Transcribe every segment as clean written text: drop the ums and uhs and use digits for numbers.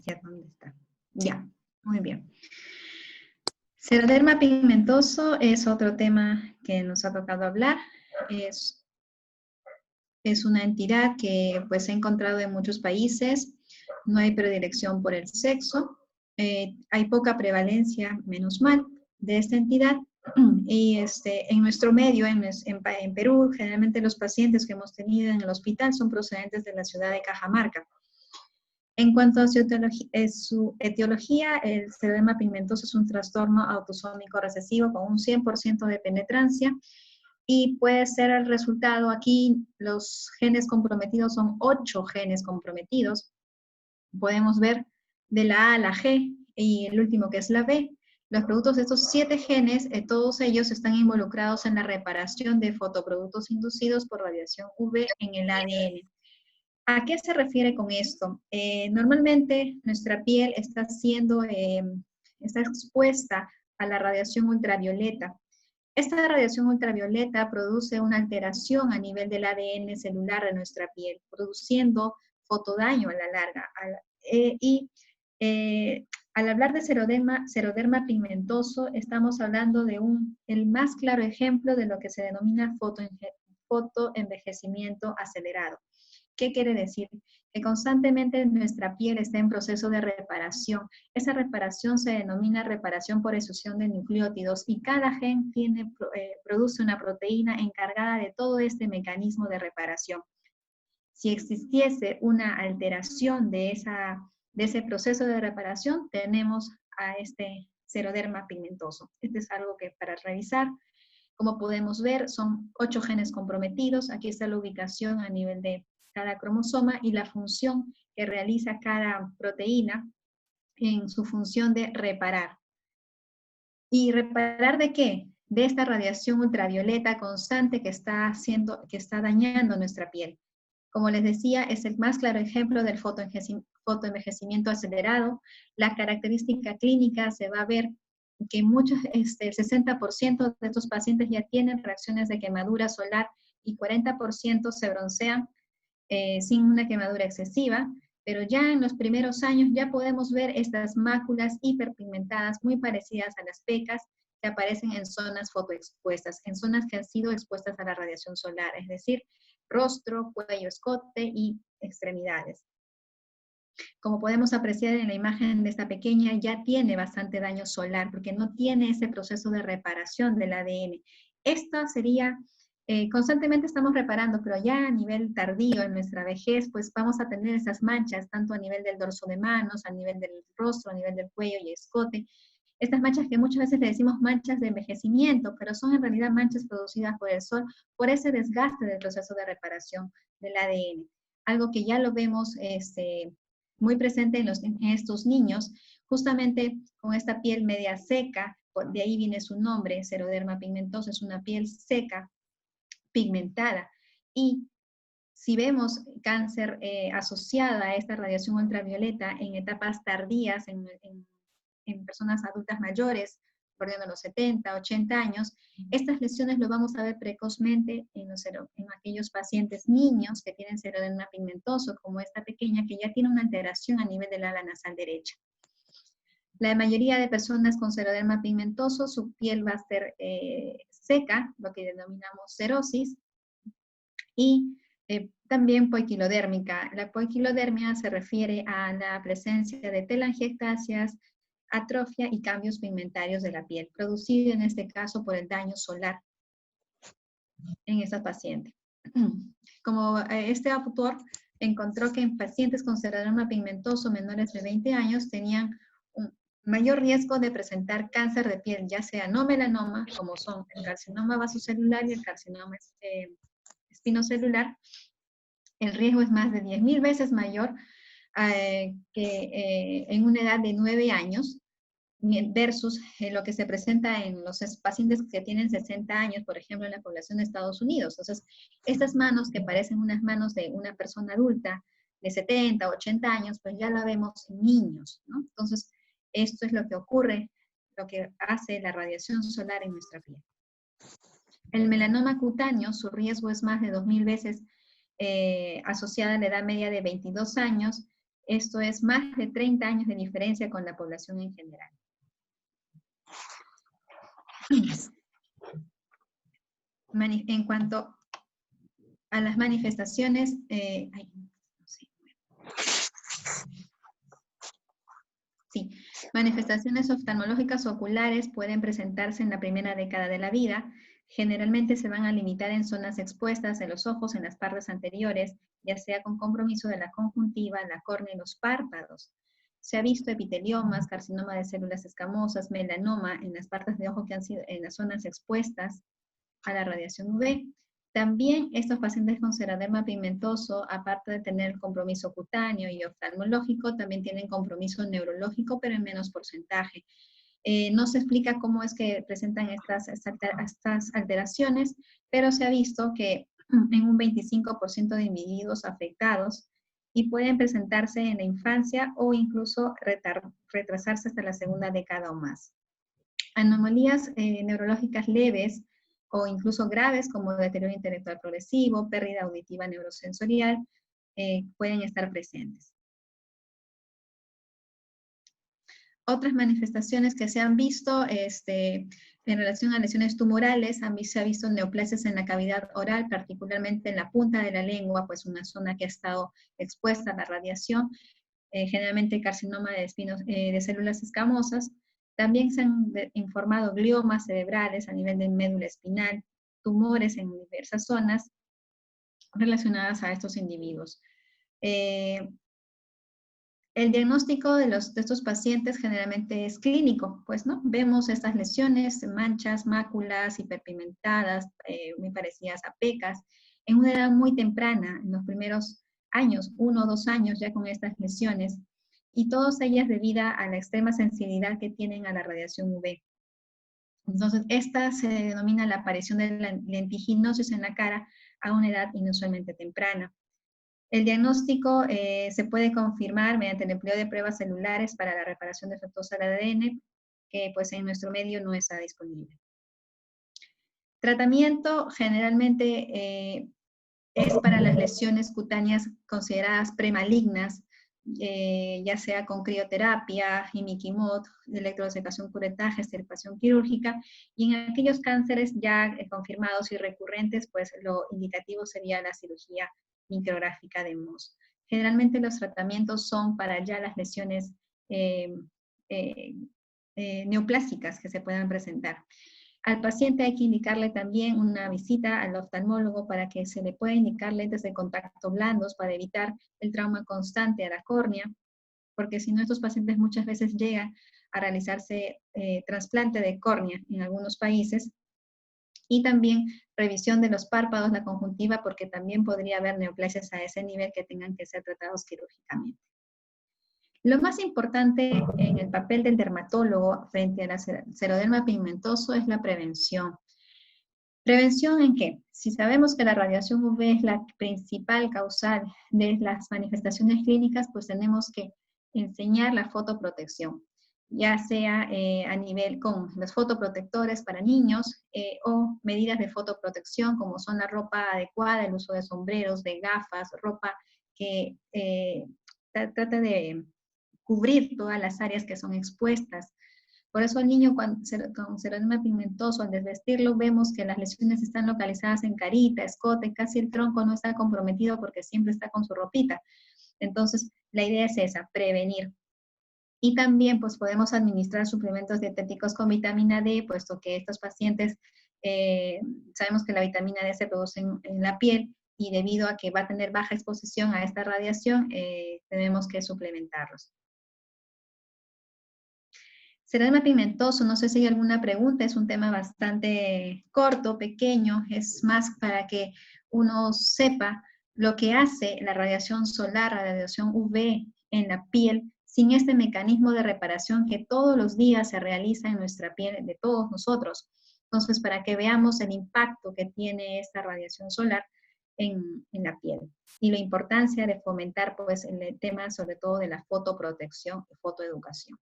¿Dónde está? Ya, muy bien. Xeroderma pigmentoso es otro tema que nos ha tocado hablar. Es una entidad que pues se ha encontrado en muchos países. No hay predilección por el sexo. Hay poca prevalencia, menos mal, de esta entidad. Y en nuestro medio, en Perú, generalmente los pacientes que hemos tenido en el hospital son procedentes de la ciudad de Cajamarca. En cuanto a su etiología, el xeroderma pigmentoso es un trastorno autosómico recesivo con un 100% de penetrancia y puede ser el resultado, aquí los genes comprometidos son 8 genes comprometidos. Podemos ver de la A a la G y el último que es la B. Los productos de estos 7 genes, todos ellos están involucrados en la reparación de fotoproductos inducidos por radiación UV en el ADN. ¿A qué se refiere con esto? Normalmente nuestra piel está expuesta a la radiación ultravioleta. Esta radiación ultravioleta produce una alteración a nivel del ADN celular de nuestra piel, produciendo fotodaño a la larga. Al hablar de xeroderma pigmentoso, estamos hablando de el más claro ejemplo de lo que se denomina fotoenvejecimiento acelerado. ¿Qué quiere decir? Que constantemente nuestra piel está en proceso de reparación. Esa reparación se denomina reparación por exusión de nucleótidos y cada gen produce una proteína encargada de todo este mecanismo de reparación. Si existiese una alteración de ese proceso de reparación, tenemos a este xeroderma pigmentoso. Este es algo que para revisar. Como podemos ver, son 8 genes comprometidos. Aquí está la ubicación a nivel de cada cromosoma y la función que realiza cada proteína en su función de reparar. ¿Y reparar de qué? De esta radiación ultravioleta constante que está dañando nuestra piel. Como les decía, es el más claro ejemplo del fotoenvejecimiento acelerado. La característica clínica se va a ver que el 60% de estos pacientes ya tienen reacciones de quemadura solar y 40% se broncean sin una quemadura excesiva, pero ya en los primeros años ya podemos ver estas máculas hiperpigmentadas muy parecidas a las pecas que aparecen en zonas fotoexpuestas, en zonas que han sido expuestas a la radiación solar, es decir, rostro, cuello, escote y extremidades. Como podemos apreciar en la imagen de esta pequeña, ya tiene bastante daño solar porque no tiene ese proceso de reparación del ADN. Esta sería, constantemente estamos reparando, pero ya a nivel tardío en nuestra vejez, pues vamos a tener esas manchas, tanto a nivel del dorso de manos, a nivel del rostro, a nivel del cuello y escote. Estas manchas que muchas veces le decimos manchas de envejecimiento, pero son en realidad manchas producidas por el sol, por ese desgaste del proceso de reparación del ADN. Algo que ya lo vemos muy presente en estos niños, justamente con esta piel media seca, de ahí viene su nombre, xeroderma pigmentoso, es una piel seca, pigmentada. Y si vemos cáncer asociada a esta radiación ultravioleta en etapas tardías, en personas adultas mayores, bordeando los 70, 80 años, estas lesiones lo vamos a ver precozmente en aquellos pacientes niños que tienen xeroderma pigmentoso, como esta pequeña que ya tiene una alteración a nivel del ala nasal derecha. La mayoría de personas con xeroderma pigmentoso, su piel va a ser seca, lo que denominamos xerosis, y también poiquilodérmica. La poiquilodermia se refiere a la presencia de telangiectasias, atrofia y cambios pigmentarios de la piel, producido en este caso por el daño solar en esa paciente. Como este autor encontró que en pacientes con xeroderma pigmentoso menores de 20 años tenían un mayor riesgo de presentar cáncer de piel, ya sea no melanoma, como son el carcinoma vasocelular y el carcinoma espinocelular. El riesgo es más de 10.000 veces mayor que en una edad de 9 años, versus lo que se presenta en los pacientes que tienen 60 años, por ejemplo, en la población de Estados Unidos. Entonces, estas manos que parecen unas manos de una persona adulta de 70, 80 años, pues ya la vemos en niños, ¿no? Entonces, esto es lo que ocurre, lo que hace la radiación solar en nuestra piel. El melanoma cutáneo, su riesgo es más de 2.000 veces asociada a la edad media de 22 años, Esto es más de 30 años de diferencia con la población en general. En cuanto a las manifestaciones, manifestaciones oftalmológicas oculares pueden presentarse en la primera década de la vida. Generalmente se van a limitar en zonas expuestas de los ojos, en las partes anteriores, ya sea con compromiso de la conjuntiva, la córnea y los párpados. Se ha visto epiteliomas, carcinoma de células escamosas, melanoma en las partes de ojo que han sido en las zonas expuestas a la radiación UV. También estos pacientes con xeroderma pigmentoso, aparte de tener compromiso cutáneo y oftalmológico, también tienen compromiso neurológico, pero en menos porcentaje. No se explica cómo es que presentan estas alteraciones, pero se ha visto que en un 25% de individuos afectados y pueden presentarse en la infancia o incluso retrasarse hasta la segunda década o más. Anomalías neurológicas leves o incluso graves como deterioro intelectual progresivo, pérdida auditiva neurosensorial, pueden estar presentes. Otras manifestaciones que se han visto en relación a lesiones tumorales, se ha visto neoplasias en la cavidad oral, particularmente en la punta de la lengua, pues una zona que ha estado expuesta a la radiación, generalmente carcinoma de células escamosas. También se han informado gliomas cerebrales a nivel de médula espinal, tumores en diversas zonas relacionadas a estos individuos. El diagnóstico de estos pacientes generalmente es clínico, pues, ¿no? Vemos estas lesiones, manchas, máculas hiperpigmentadas, muy parecidas a pecas, en una edad muy temprana, en los primeros años, 1 o 2 años ya con estas lesiones, y todas ellas debido a la extrema sensibilidad que tienen a la radiación UV. Entonces, esta se denomina la aparición de la lentiginosis en la cara a una edad inusualmente temprana. El diagnóstico se puede confirmar mediante el empleo de pruebas celulares para la reparación defectuosa del ADN, que pues en nuestro medio no está disponible. Tratamiento generalmente es para las lesiones cutáneas consideradas premalignas, ya sea con crioterapia, imiquimod, electrodesecación, curetaje, extirpación quirúrgica, y en aquellos cánceres ya confirmados y recurrentes, pues lo indicativo sería la cirugía micrográfica de Mohs. Generalmente los tratamientos son para ya las lesiones neoplásicas que se puedan presentar. Al paciente hay que indicarle también una visita al oftalmólogo para que se le pueda indicar lentes de contacto blandos para evitar el trauma constante a la córnea, porque si no estos pacientes muchas veces llegan a realizarse trasplante de córnea en algunos países, y también revisión de los párpados, la conjuntiva, porque también podría haber neoplasias a ese nivel que tengan que ser tratados quirúrgicamente. Lo más importante en el papel del dermatólogo frente a la xeroderma pigmentoso es la prevención. ¿Prevención en qué? Si sabemos que la radiación UV es la principal causal de las manifestaciones clínicas, pues tenemos que enseñar la fotoprotección, ya sea a nivel con los fotoprotectores para niños o medidas de fotoprotección como son la ropa adecuada, el uso de sombreros, de gafas, ropa que trate de cubrir todas las áreas que son expuestas. Por eso el niño con xeroderma pigmentoso, al desvestirlo, vemos que las lesiones están localizadas en carita, escote, casi el tronco no está comprometido porque siempre está con su ropita. Entonces, la idea es esa, prevenir. Y también, pues, podemos administrar suplementos dietéticos con vitamina D, puesto que estos pacientes, sabemos que la vitamina D se produce en la piel, y debido a que va a tener baja exposición a esta radiación, tenemos que suplementarlos. Xeroderma pigmentoso, no sé si hay alguna pregunta, es un tema bastante corto, pequeño, es más para que uno sepa lo que hace la radiación solar, la radiación UV en la piel, sin este mecanismo de reparación que todos los días se realiza en nuestra piel de todos nosotros. Entonces, para que veamos el impacto que tiene esta radiación solar en la piel y la importancia de fomentar pues el tema sobre todo de la fotoprotección y fotoeducación.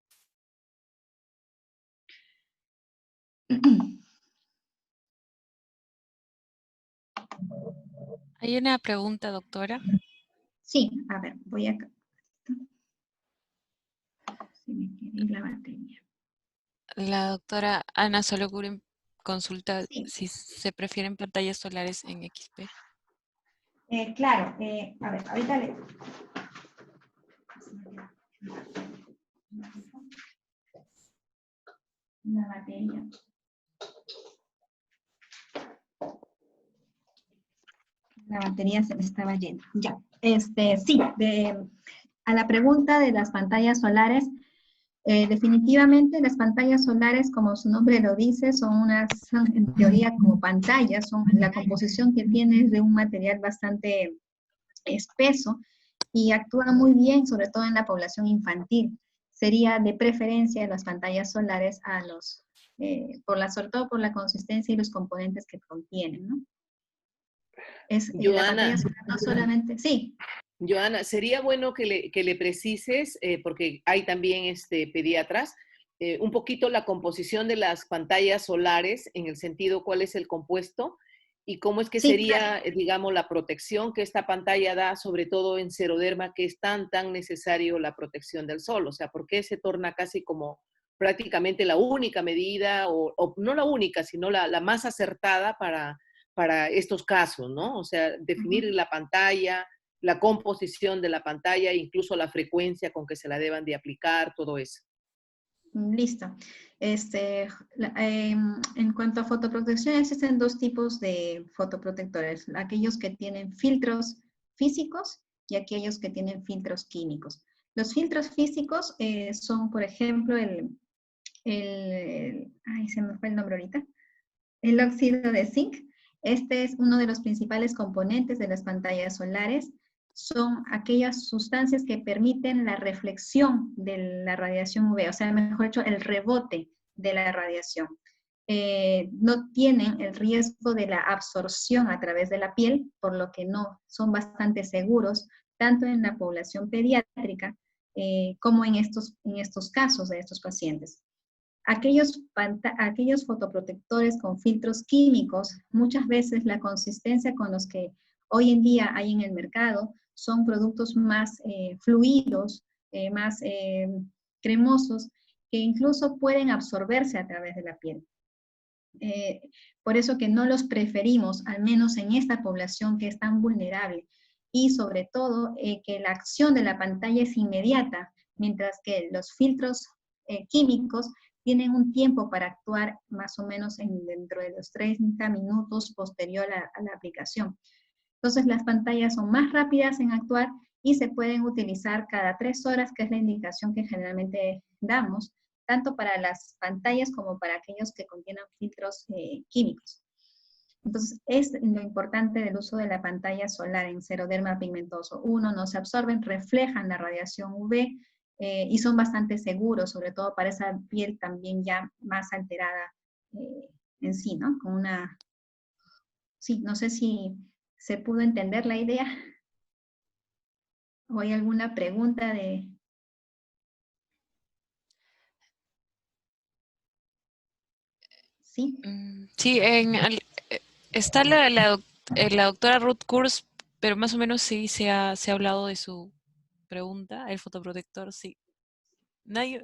Hay una pregunta, doctora. Sí, a ver, voy acá. Se me quiere ir la batería. La doctora Ana solo consulta Sí, si se prefieren pantallas solares en XP. claro. A ver, ahorita le... La batería. La batería se me estaba yendo. Ya. Sí, a la pregunta de las pantallas solares, definitivamente las pantallas solares, como su nombre lo dice, son en teoría como pantallas, la composición que tiene es de un material bastante espeso y actúa muy bien, sobre todo en la población infantil. Sería de preferencia las pantallas solares sobre todo por la consistencia y los componentes que contienen, ¿no? La pantalla Joana, solar no solamente, sí. Joana, sería bueno que le precises, porque hay también pediatras, un poquito la composición de las pantallas solares, en el sentido cuál es el compuesto y cómo es que Sí, claro. sería, digamos, la protección que esta pantalla da, sobre todo en xeroderma, que es tan necesario la protección del sol. O sea, ¿por qué se torna casi como prácticamente la única medida, o no la única, sino la más acertada para estos casos, ¿no? O sea, definir la pantalla, la composición de la pantalla, incluso la frecuencia con que se la deban de aplicar, todo eso. Listo. En cuanto a fotoprotección, existen dos tipos de fotoprotectores, aquellos que tienen filtros físicos y aquellos que tienen filtros químicos. Los filtros físicos son, por ejemplo, ay, se me fue el nombre ahorita, el óxido de zinc. Este es uno de los principales componentes de las pantallas solares. Son aquellas sustancias que permiten la reflexión de la radiación UV, o sea, mejor dicho, el rebote de la radiación. No tienen el riesgo de la absorción a través de la piel, por lo que no son bastante seguros, tanto en la población pediátrica como en estos casos de estos pacientes. Aquellos fotoprotectores con filtros químicos, muchas veces la consistencia con los que hoy en día hay en el mercado son productos más fluidos, más cremosos, que incluso pueden absorberse a través de la piel. Por eso que no los preferimos, al menos en esta población que es tan vulnerable. Y sobre todo, que la acción de la pantalla es inmediata, mientras que los filtros químicos tienen un tiempo para actuar más o menos dentro de los 30 minutos posterior a la aplicación. Entonces las pantallas son más rápidas en actuar y se pueden utilizar cada 3 horas, que es la indicación que generalmente damos, tanto para las pantallas como para aquellos que contienen filtros químicos. Entonces, es lo importante del uso de la pantalla solar en xeroderma pigmentoso. Uno, no se absorben, reflejan la radiación UV y son bastante seguros, sobre todo para esa piel también ya más alterada en sí, ¿no? Sí, no sé si se pudo entender la idea o hay alguna pregunta de... ¿Sí? Sí, está la doctora Ruth Kurz, pero más o menos sí se ha hablado de su pregunta, el fotoprotector, sí. No hay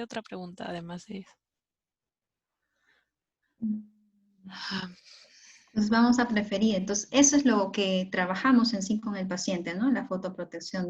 otra pregunta además de eso. Pues vamos a preferir. Entonces, eso es lo que trabajamos en sí con el paciente, ¿no? La fotoprotección.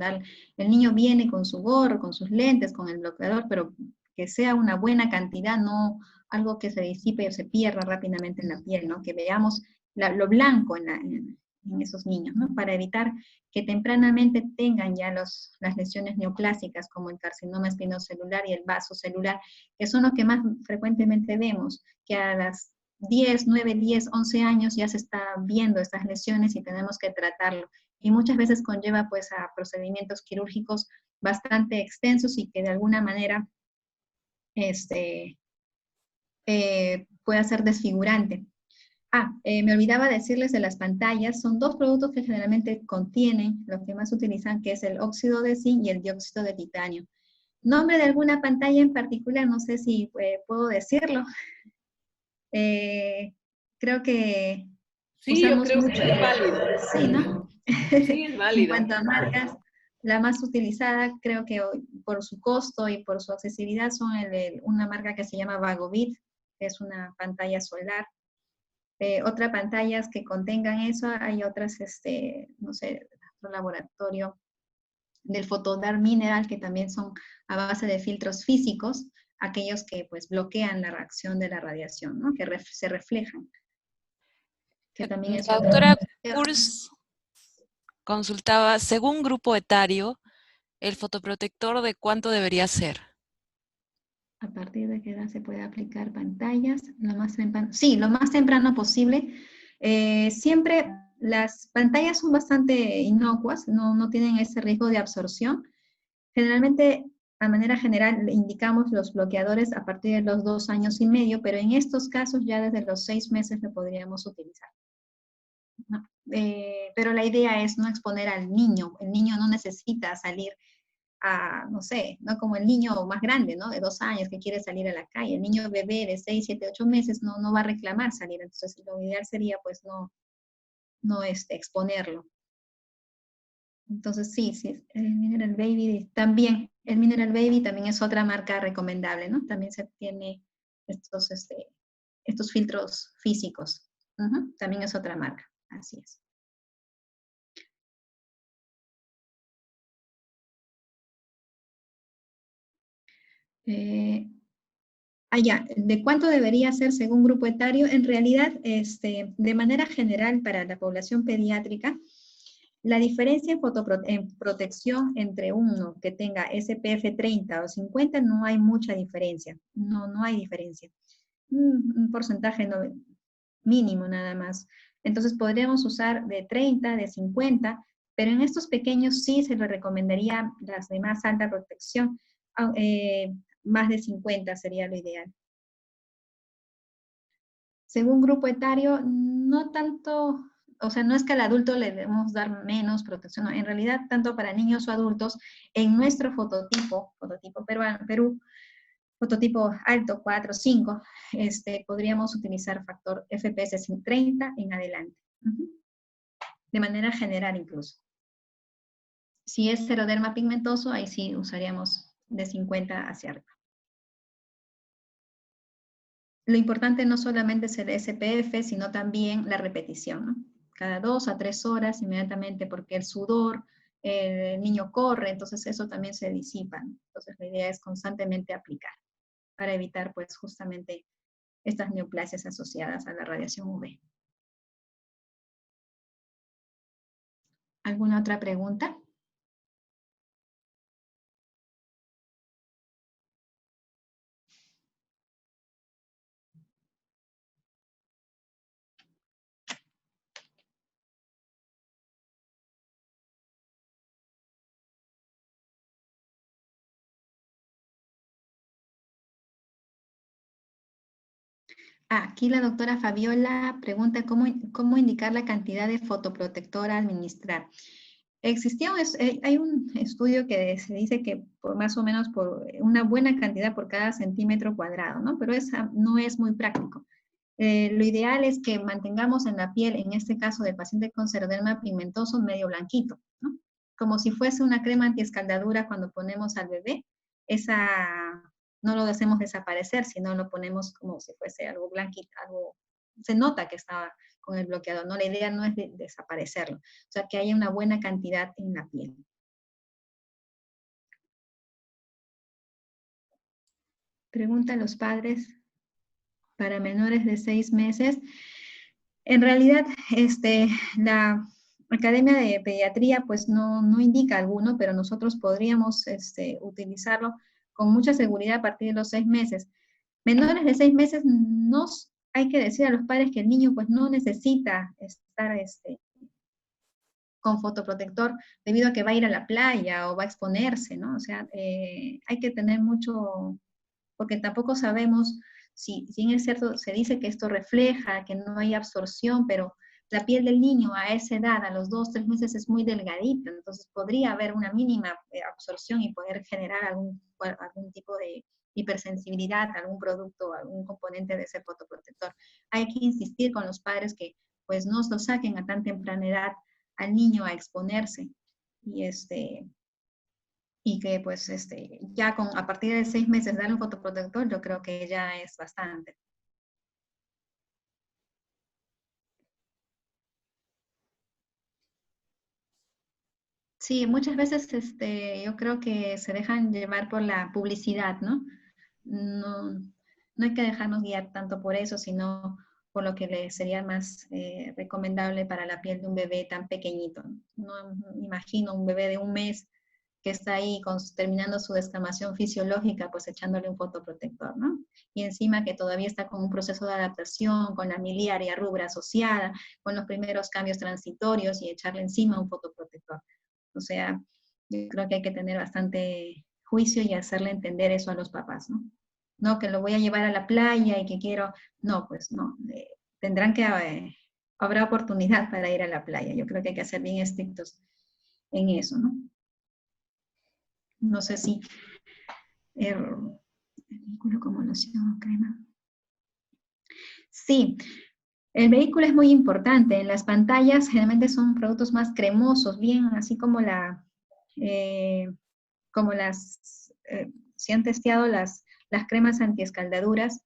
El niño viene con su gorro, con sus lentes, con el bloqueador, pero que sea una buena cantidad, no algo que se disipe o se pierda rápidamente en la piel, ¿no? Que veamos lo blanco en esos niños, ¿no? Para evitar que tempranamente tengan ya las lesiones neoplásicas como el carcinoma espinocelular y el vasocelular, que son los que más frecuentemente vemos, que a las 10, 9, 10, 11 años ya se está viendo estas lesiones y tenemos que tratarlo. Y muchas veces conlleva pues a procedimientos quirúrgicos bastante extensos y que de alguna manera puede ser desfigurante. Me olvidaba decirles de las pantallas, son dos productos que generalmente contienen, los que más utilizan, que es el óxido de zinc y el dióxido de titanio. Nombre de alguna pantalla en particular, no sé si puedo decirlo. Creo que Sí, yo usamos creo mucho. que es válido. Sí, ¿no? Sí, es En válido. cuanto a marcas, La más utilizada, creo que hoy, por su costo y por su accesibilidad, son una marca que se llama Vagovit, que es una pantalla solar. Otras pantallas que contengan eso, hay otras, no sé, otro laboratorio del Photodar Mineral, que también son a base de filtros físicos, aquellos que pues bloquean la reacción de la radiación, ¿no? Que se reflejan. Que también es La otra. doctora Kurz consultaba, según grupo etario, el fotoprotector de cuánto debería ser. ¿A partir de qué edad se puede aplicar pantallas? Lo más temprano, sí, lo más temprano posible. Siempre las pantallas son bastante inocuas, no tienen ese riesgo de absorción. Generalmente, a manera general, indicamos los bloqueadores a partir de los 2 años y medio, pero en estos casos ya desde los 6 meses lo podríamos utilizar, ¿no? Pero la idea es no exponer al niño. El niño no necesita salir a, no sé, no como el niño más grande, ¿no? De 2 años que quiere salir a la calle. El niño bebé de 6, 7, 8 meses no va a reclamar salir. Entonces, lo ideal sería, pues, no exponerlo. Entonces, sí, el Mineral Baby también. El Mineral Baby también es otra marca recomendable, ¿no? También se tiene estos filtros físicos. También es otra marca, así es. Ya, ¿de cuánto debería ser según grupo etario? En realidad, de manera general para la población pediátrica, la diferencia en protección entre uno que tenga SPF 30 o 50 no hay mucha diferencia, no hay diferencia. Un porcentaje mínimo nada más. Entonces podríamos usar de 30, de 50, pero en estos pequeños sí se les recomendaría las de más alta protección. Más de 50 sería lo ideal. Según grupo etario, no tanto, o sea, no es que al adulto le debemos dar menos protección, no, en realidad tanto para niños o adultos, en nuestro fototipo peruano, Perú, fototipo alto 4, 5, podríamos utilizar factor FPS 30 en adelante. De manera general incluso. Si es seroderma pigmentoso, ahí sí usaríamos de 50 hacia arriba. Lo importante no solamente es el SPF, sino también la repetición, ¿no? Cada 2 a 3 horas inmediatamente, porque el sudor, el niño corre, entonces eso también se disipa, ¿no? Entonces la idea es constantemente aplicar, para evitar pues justamente estas neoplasias asociadas a la radiación UV. ¿Alguna otra pregunta? Aquí la doctora Fabiola pregunta cómo indicar la cantidad de fotoprotector a administrar. Hay un estudio que se dice que por más o menos por una buena cantidad por cada centímetro cuadrado, ¿no? Pero esa no es muy práctico. Lo ideal es que mantengamos en la piel, en este caso del paciente con seroderma pigmentoso, medio blanquito, ¿no? Como si fuese una crema antiescaldadura cuando ponemos al bebé, esa no lo hacemos desaparecer, sino lo ponemos como si fuese algo blanquito, se nota que está con el bloqueador, ¿no? La idea no es desaparecerlo, o sea, que haya una buena cantidad en la piel. Pregunta a los padres para menores de 6 meses. En realidad, la Academia de Pediatría pues no indica alguno, pero nosotros podríamos utilizarlo con mucha seguridad a partir de los 6 meses. Menores de 6 meses, hay que decir a los padres que el niño pues no necesita estar con fotoprotector debido a que va a ir a la playa o va a exponerse, ¿no? O sea, hay que tener mucho, porque tampoco sabemos si bien es cierto, se dice que esto refleja, que no hay absorción, pero la piel del niño a esa edad, a los 2, 3 meses, es muy delgadita, entonces podría haber una mínima absorción y poder generar algún tipo de hipersensibilidad a algún producto, algún componente de ese fotoprotector. Hay que insistir con los padres que pues no lo saquen a tan temprana edad al niño a exponerse y y que pues ya a partir de 6 meses darle un fotoprotector, yo creo que ya es bastante. Sí, muchas veces yo creo que se dejan llevar por la publicidad, ¿no? No, no hay que dejarnos guiar tanto por eso, sino por lo que le sería más recomendable para la piel de un bebé tan pequeñito. No me imagino un bebé de 1 mes que está ahí terminando su descamación fisiológica, pues echándole un fotoprotector, ¿no? Y encima que todavía está con un proceso de adaptación, con la miliaria rubra asociada, con los primeros cambios transitorios y echarle encima un fotoprotector. O sea, yo creo que hay que tener bastante juicio y hacerle entender eso a los papás, ¿no? No, que lo voy a llevar a la playa y que quiero, no, pues no, tendrán que, habrá oportunidad para ir a la playa. Yo creo que hay que ser bien estrictos en eso, ¿no? No sé si el vehículo como loción o crema. Sí, el vehículo es muy importante. En las pantallas generalmente son productos más cremosos, bien así como si han testeado las cremas antiescaldaduras,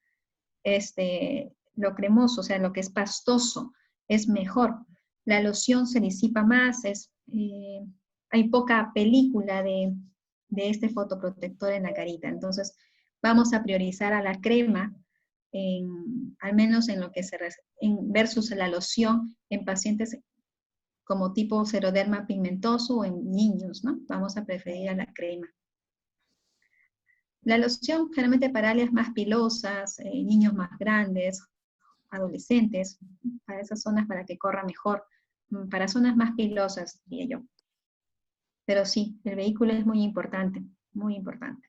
lo cremoso, o sea, lo que es pastoso, es mejor. La loción se disipa más, hay poca película de este fotoprotector en la carita. Entonces, vamos a priorizar a la crema, al menos en lo que versus la loción en pacientes como tipo seroderma pigmentoso o en niños, ¿no? Vamos a preferir a la crema. La loción generalmente para áreas más pilosas, niños más grandes, adolescentes, para esas zonas para que corra mejor, para zonas más pilosas, diría yo. Pero sí, el vehículo es muy importante, muy importante.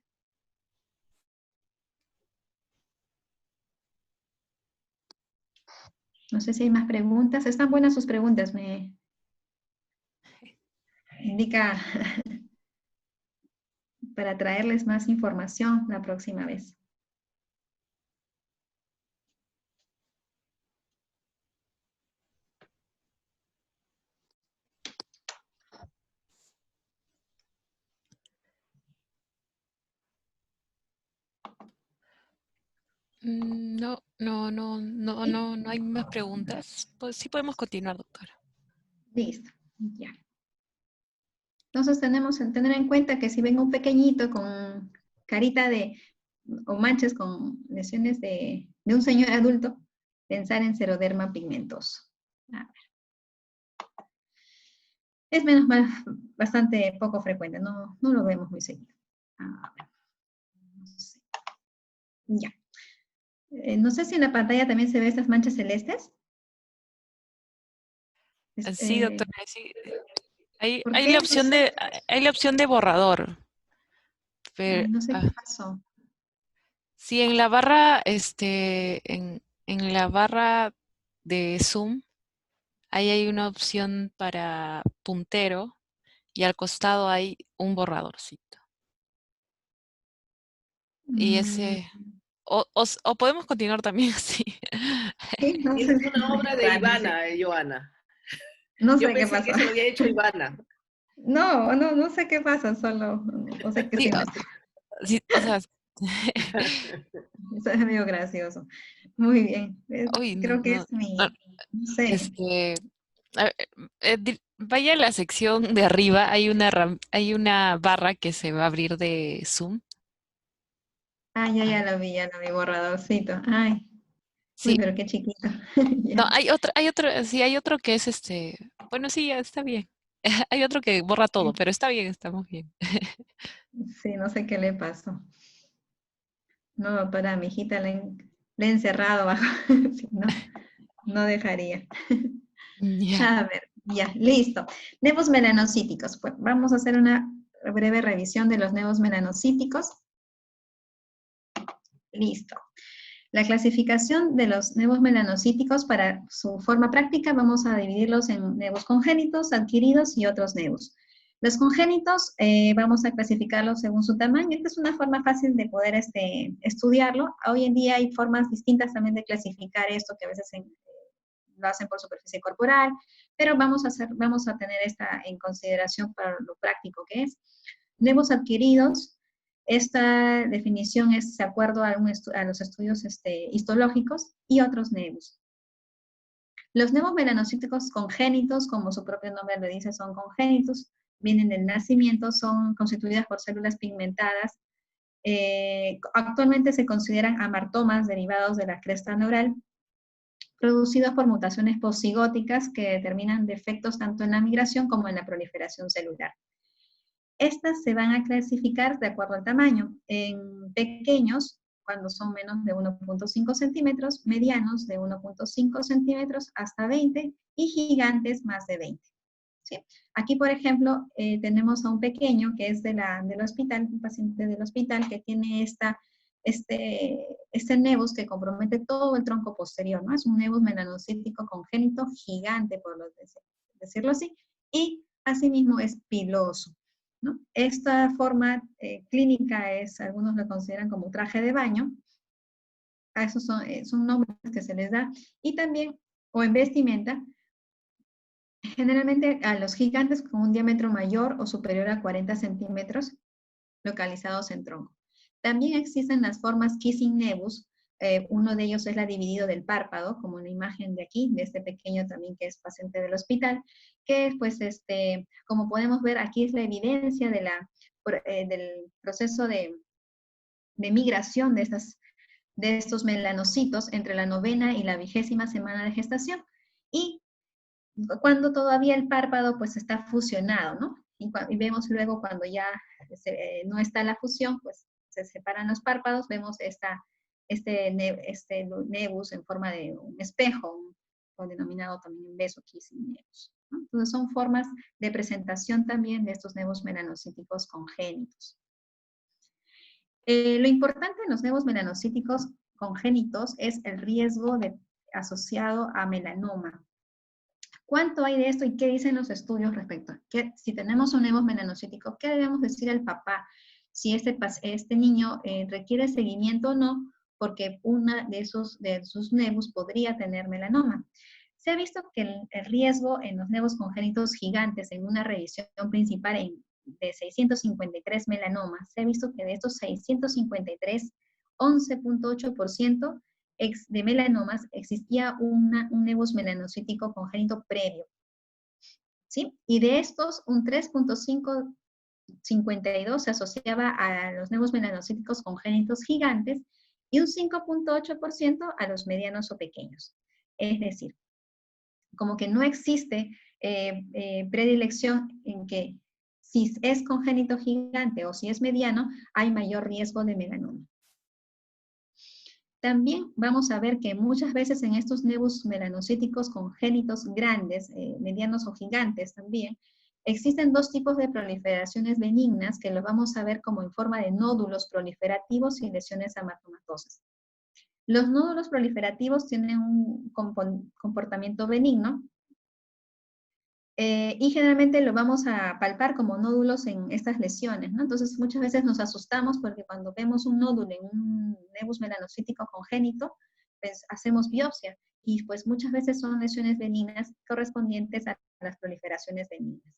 No sé si hay más preguntas. Están buenas sus preguntas, me indica para traerles más información la próxima vez. No hay más preguntas. Pues sí podemos continuar, doctora. Listo, ya. Entonces tenemos que tener en cuenta que si ven un pequeñito con carita o manchas con lesiones de un señor adulto, pensar en seroderma pigmentoso. A ver. Es menos mal, bastante poco frecuente, no lo vemos muy seguido. A ver. No sé. Ya. No sé si en la pantalla también se ven estas manchas celestes. Sí, doctora, sí. ¿Por Hay qué? la No opción sé. hay la opción de borrador. Pero, Ay, no sé qué pasó. sí, en la barra, en la barra de Zoom, ahí hay una opción para puntero y al costado hay un borradorcito. Y Mm, ese, o podemos continuar también así. sí, no Y sé. es una obra de Raro, sí. Ivana, Joana. No Yo sé qué pensé pasó. que se lo había hecho Ivana. No sé qué pasa, solo no sé qué Sí, se me está. sí, o sea, Eso es medio gracioso. Muy bien. uy, Creo que es no, no sé. a ver, vaya a la sección de arriba, hay una barra que se va a abrir de Zoom. Ah, ya lo vi, borradorcito. Ay, uy, Sí, pero qué chiquito. no, Ya. sí, hay otro que es bueno, sí, ya está bien. Hay otro que borra todo, pero está bien, estamos bien. Sí, no sé qué le pasó. No, doctora, mi hijita le he encerrado bajo. Sí, no dejaría. Ya. A ver, ya, listo. Nevos melanocíticos. Pues vamos a hacer una breve revisión de los nevos melanocíticos. Listo. La clasificación de los nevos melanocíticos para su forma práctica vamos a dividirlos en nevos congénitos, adquiridos y otros nevos. Los congénitos vamos a clasificarlos según su tamaño. Esta es una forma fácil de poder estudiarlo. Hoy en día hay formas distintas también de clasificar esto, que a veces lo hacen por superficie corporal, pero vamos a tener esta en consideración para lo práctico que es. Nevos adquiridos, esta definición es de acuerdo a los estudios histológicos y otros nevos. Los nevos melanocíticos congénitos, como su propio nombre lo dice, son congénitos, vienen del nacimiento, son constituidas por células pigmentadas. Actualmente se consideran amartomas derivados de la cresta neural, producidos por mutaciones posigóticas que determinan defectos tanto en la migración como en la proliferación celular. Estas se van a clasificar de acuerdo al tamaño, en pequeños, cuando son menos de 1.5 centímetros, medianos de 1.5 centímetros hasta 20, y gigantes más de 20. ¿Sí? Aquí, por ejemplo, tenemos a un pequeño que es del hospital, un paciente del hospital que tiene este nevus que compromete todo el tronco posterior, ¿no? Es un nevus melanocítico congénito gigante, por decirlo así, y asimismo es piloso, ¿no? Esta forma clínica algunos lo consideran como traje de baño, a esos son nombres que se les da, y también, o en vestimenta, generalmente a los gigantes con un diámetro mayor o superior a 40 centímetros localizados en tronco. También existen las formas kissing nevus, uno de ellos es la dividido del párpado, como en la imagen de aquí, de este pequeño también que es paciente del hospital, que pues como podemos ver aquí es la evidencia del proceso de migración de estos melanocitos entre la 9ª y la 20ª semana de gestación, y cuando todavía el párpado pues está fusionado, ¿no? Y vemos luego cuando ya no está la fusión, pues se separan los párpados, vemos este nevus en forma de un espejo, o denominado también beso-kissing nevus, ¿no? Entonces son formas de presentación también de estos nevus melanocíticos congénitos. Lo importante en los nevus melanocíticos congénitos es el riesgo asociado a melanoma. ¿Cuánto hay de esto y qué dicen los estudios respecto a si tenemos un nevus melanocítico, qué debemos decir al papá si este niño requiere seguimiento o no, porque una de sus nevus podría tener melanoma? Se ha visto que el riesgo en los nevus congénitos gigantes en una revisión principal de 653 melanomas, se ha visto que de estos 653, 11.8% de melanomas existía un nevus melanocítico congénito previo, ¿sí? Y de estos, un 3.552 se asociaba a los nevus melanocíticos congénitos gigantes y un 5.8% a los medianos o pequeños. Es decir, como que no existe predilección en que si es congénito gigante o si es mediano, hay mayor riesgo de melanoma. También vamos a ver que muchas veces en estos nevus melanocíticos congénitos grandes, medianos o gigantes también, existen dos tipos de proliferaciones benignas que los vamos a ver como en forma de nódulos proliferativos y lesiones amatomatosas. Los nódulos proliferativos tienen un comportamiento benigno, y generalmente lo vamos a palpar como nódulos en estas lesiones, ¿no? Entonces muchas veces nos asustamos porque cuando vemos un nódulo en un nevus melanocítico congénito, pues hacemos biopsia, y pues muchas veces son lesiones benignas correspondientes a las proliferaciones benignas.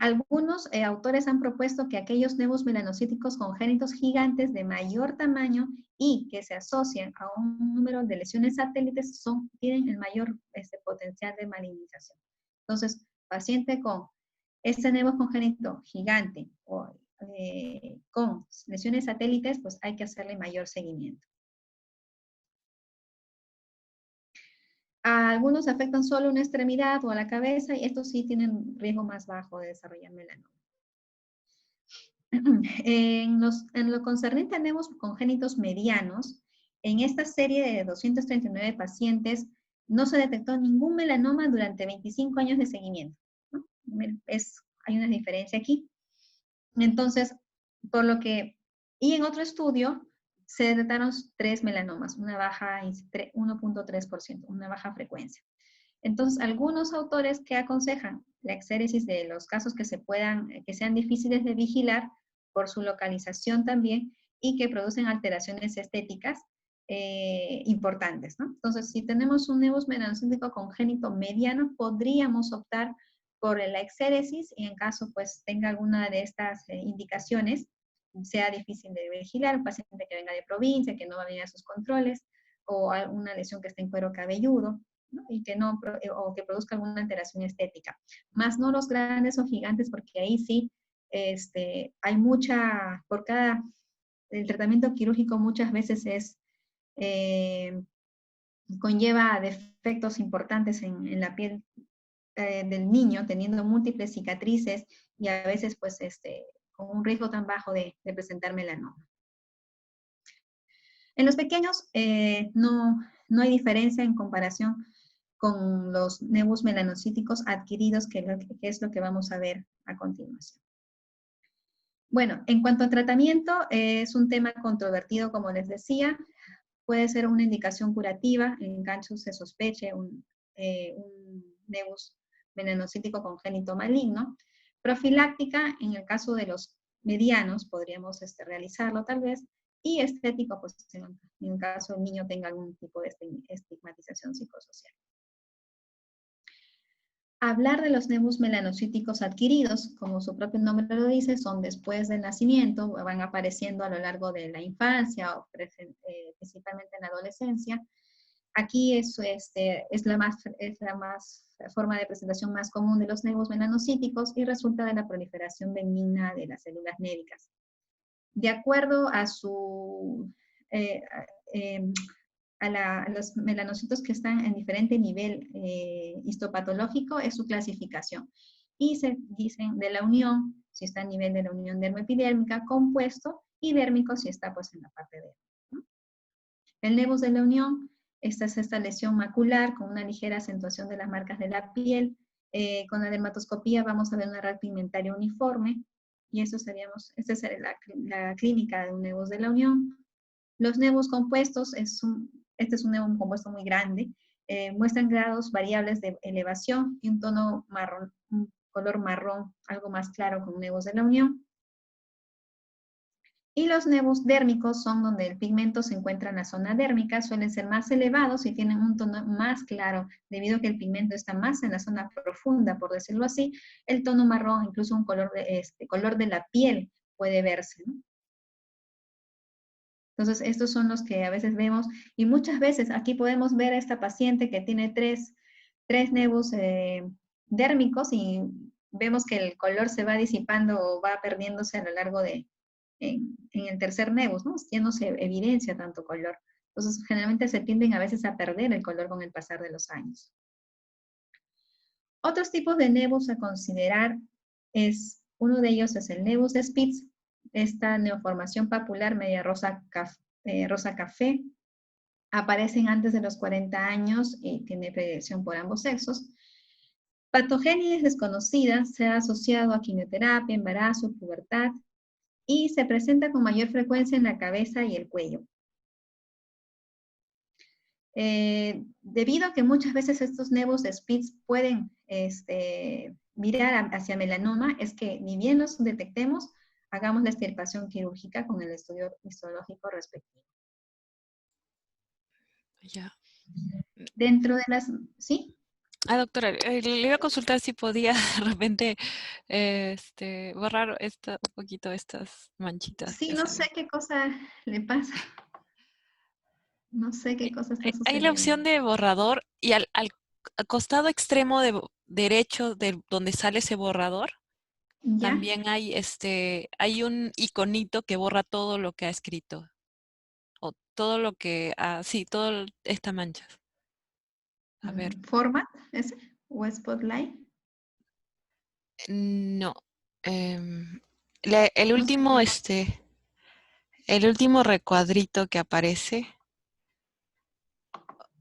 Algunos autores han propuesto que aquellos nevus melanocíticos congénitos gigantes de mayor tamaño y que se asocian a un número de lesiones satélites tienen el mayor potencial de malignización. Entonces, paciente con este nevus congénito gigante o con lesiones satélites, pues hay que hacerle mayor seguimiento. A algunos afectan solo una extremidad o a la cabeza, y estos sí tienen riesgo más bajo de desarrollar melanoma. En lo concerniente a nevus congénitos medianos, en esta serie de 239 pacientes no se detectó ningún melanoma durante 25 años de seguimiento, ¿no? Hay una diferencia aquí. Entonces, y en otro estudio se detectaron 3 melanomas, una baja 1.3%, una baja frecuencia. Entonces, algunos autores que aconsejan la exéresis de los casos que sean difíciles de vigilar por su localización también y que producen alteraciones estéticas importantes, ¿no? Entonces, si tenemos un nevus melanocítico congénito mediano, podríamos optar por la exéresis y en caso pues tenga alguna de estas indicaciones, sea difícil de vigilar, un paciente que venga de provincia, que no va a venir a sus controles, o alguna lesión que esté en cuero cabelludo, ¿no? Y que no, o que produzca alguna alteración estética. Más no los grandes o gigantes, porque ahí sí hay mucha, el tratamiento quirúrgico muchas veces conlleva defectos importantes en la piel del niño, teniendo múltiples cicatrices y a veces pues con un riesgo tan bajo de presentar melanoma. En los pequeños no hay diferencia en comparación con los nevus melanocíticos adquiridos, que es lo que vamos a ver a continuación. Bueno, en cuanto a tratamiento, es un tema controvertido, como les decía. Puede ser una indicación curativa, en caso se sospeche un nevus melanocítico congénito maligno. Profiláctica, en el caso de los medianos, podríamos realizarlo tal vez. Y estético, pues en el caso el niño tenga algún tipo de estigmatización psicosocial. Hablar de los nevus melanocíticos adquiridos, como su propio nombre lo dice, son después del nacimiento, van apareciendo a lo largo de la infancia o principalmente en la adolescencia. Aquí es la forma de presentación más común de los nevus melanocíticos y resulta de la proliferación benigna de las células névicas. De acuerdo a a los melanocitos que están en diferente nivel histopatológico, es su clasificación. Y se dicen de la unión, si está a nivel de la unión dermoepidérmica, compuesto, y dérmico si está pues en la parte dérmica, ¿no? El nevus de la unión, esta es esta lesión macular con una ligera acentuación de las marcas de la piel. Con la dermatoscopía vamos a ver una red pigmentaria uniforme, y esta sería la clínica de un nevus de la unión. Los nevus compuestos, este es un nevo compuesto muy grande, muestran grados variables de elevación y un tono marrón, un color marrón, algo más claro con nevus de la unión. Y los nevus dérmicos son donde el pigmento se encuentra en la zona dérmica, suelen ser más elevados y tienen un tono más claro, debido a que el pigmento está más en la zona profunda, por decirlo así. El tono marrón, incluso un color de la piel puede verse, ¿no? Entonces, estos son los que a veces vemos, y muchas veces aquí podemos ver a esta paciente que tiene tres nevus dérmicos, y vemos que el color se va disipando o va perdiéndose a lo largo en el tercer nevus, ¿no? Ya no se evidencia tanto color. Entonces, generalmente se tienden a veces a perder el color con el pasar de los años. Otros tipos de nevus a considerar uno de ellos es el nevus de Spitz. Esta neoformación papular media rosa café aparecen antes de los 40 años y tiene predilección por ambos sexos. Patogénesis desconocida, se ha asociado a quimioterapia, embarazo, pubertad, y se presenta con mayor frecuencia en la cabeza y el cuello. Debido a que muchas veces estos nevus de Spitz pueden virar hacia melanoma, es que ni bien los detectemos, hagamos la extirpación quirúrgica con el estudio histológico respectivo. Ya. Dentro de las... ¿Sí? Doctora, le iba a consultar si podía de repente borrar un poquito estas manchitas. Sí, no sé qué cosa le pasa. No sé qué cosa está Hay sucediendo. la opción de borrador y al costado extremo derecho de donde sale ese borrador, ¿Ya? también hay un iconito que borra todo lo que ha escrito. O todo lo que, sí, toda esta mancha. A ver, ¿Format ese? ¿O Spotlight? no. El No sé último, qué. el último recuadrito que aparece.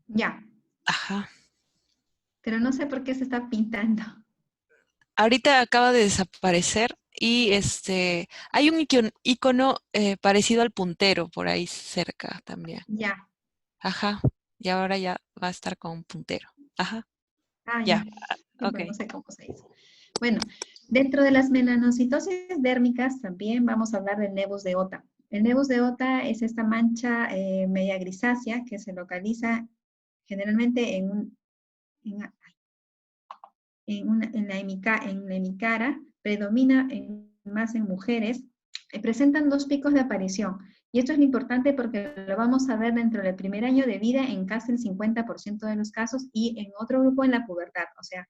Ya, Ajá. pero no sé por qué se está pintando. Ahorita acaba de desaparecer y hay un icono parecido al puntero por ahí cerca también. Ya. Ajá. Y ahora ya va a estar con un puntero. Ajá. Ah, Ya. ya. Sí, Ok. pues no sé cómo se hizo. Bueno, dentro de las melanocitosis dérmicas también vamos a hablar del nevus de Ota. El nevus de Ota es esta mancha media grisácea que se localiza generalmente en la hemicara, predomina más en mujeres, presentan 2 picos de aparición. Y esto es lo importante porque lo vamos a ver dentro del primer año de vida en casi el 50% de los casos y en otro grupo en la pubertad, o sea,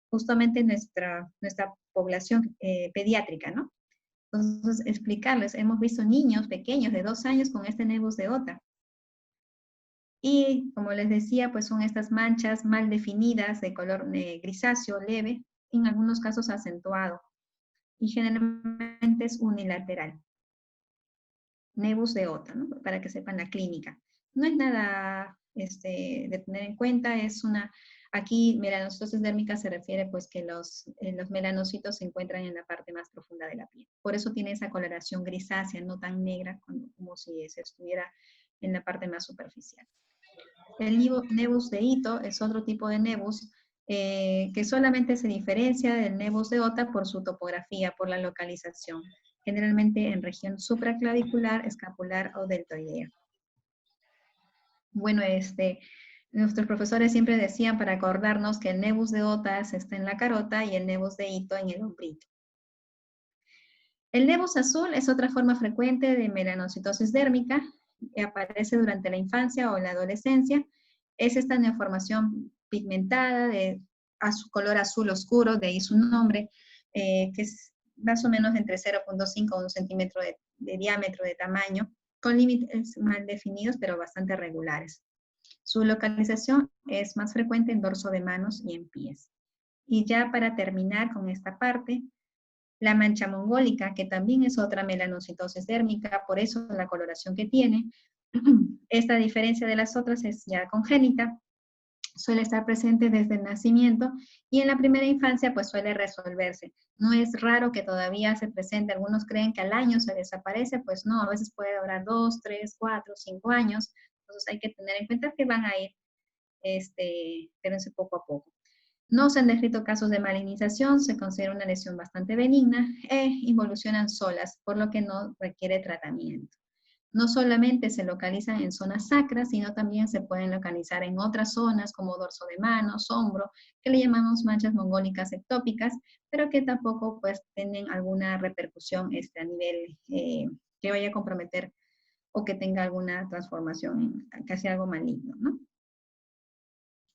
justamente nuestra población pediátrica, ¿no? Entonces, explicarles, hemos visto niños pequeños de 2 años con este nevus de Ota. Y como les decía, pues son estas manchas mal definidas de color grisáceo leve, en algunos casos acentuado. Y generalmente es unilateral. Nevus de Ota, ¿no? Para que sepan la clínica. No es nada de tener en cuenta, es una... Aquí, melanocitosis dérmica se refiere pues que los melanocitos se encuentran en la parte más profunda de la piel. Por eso tiene esa coloración grisácea, no tan negra como si se estuviera en la parte más superficial. El nevus de Ito es otro tipo de nevus que solamente se diferencia del nevus de Ota por su topografía, por la localización, generalmente en región supraclavicular, escapular o deltoidea. Bueno, nuestros profesores siempre decían para acordarnos que el nevus de Ota está en la carota y el nevus de Ito en el hombrito. El nevus azul es otra forma frecuente de melanocitosis dérmica, que aparece durante la infancia o la adolescencia. Es esta neoformación pigmentada de color azul oscuro, de ahí su nombre, que es más o menos entre 0.5 a 1 centímetro de diámetro de tamaño, con límites mal definidos pero bastante regulares. Su localización es más frecuente en dorso de manos y en pies. Y ya para terminar con esta parte, la mancha mongólica, que también es otra melanocitosis dérmica, por eso la coloración que tiene. Esta diferencia de las otras es ya congénita, suele estar presente desde el nacimiento y en la primera infancia pues suele resolverse. No es raro que todavía se presente, algunos creen que al año se desaparece, pues no, a veces puede durar 2, 3, 4, 5 años, entonces hay que tener en cuenta que van a ir, espérense poco a poco. No se han descrito casos de malignización, se considera una lesión bastante benigna e involucionan solas, por lo que no requiere tratamiento. No solamente se localizan en zonas sacras, sino también se pueden localizar en otras zonas como dorso de manos, hombro, que le llamamos manchas mongólicas ectópicas, pero que tampoco pues tienen alguna repercusión a nivel que vaya a comprometer o que tenga alguna transformación, casi algo maligno, ¿no?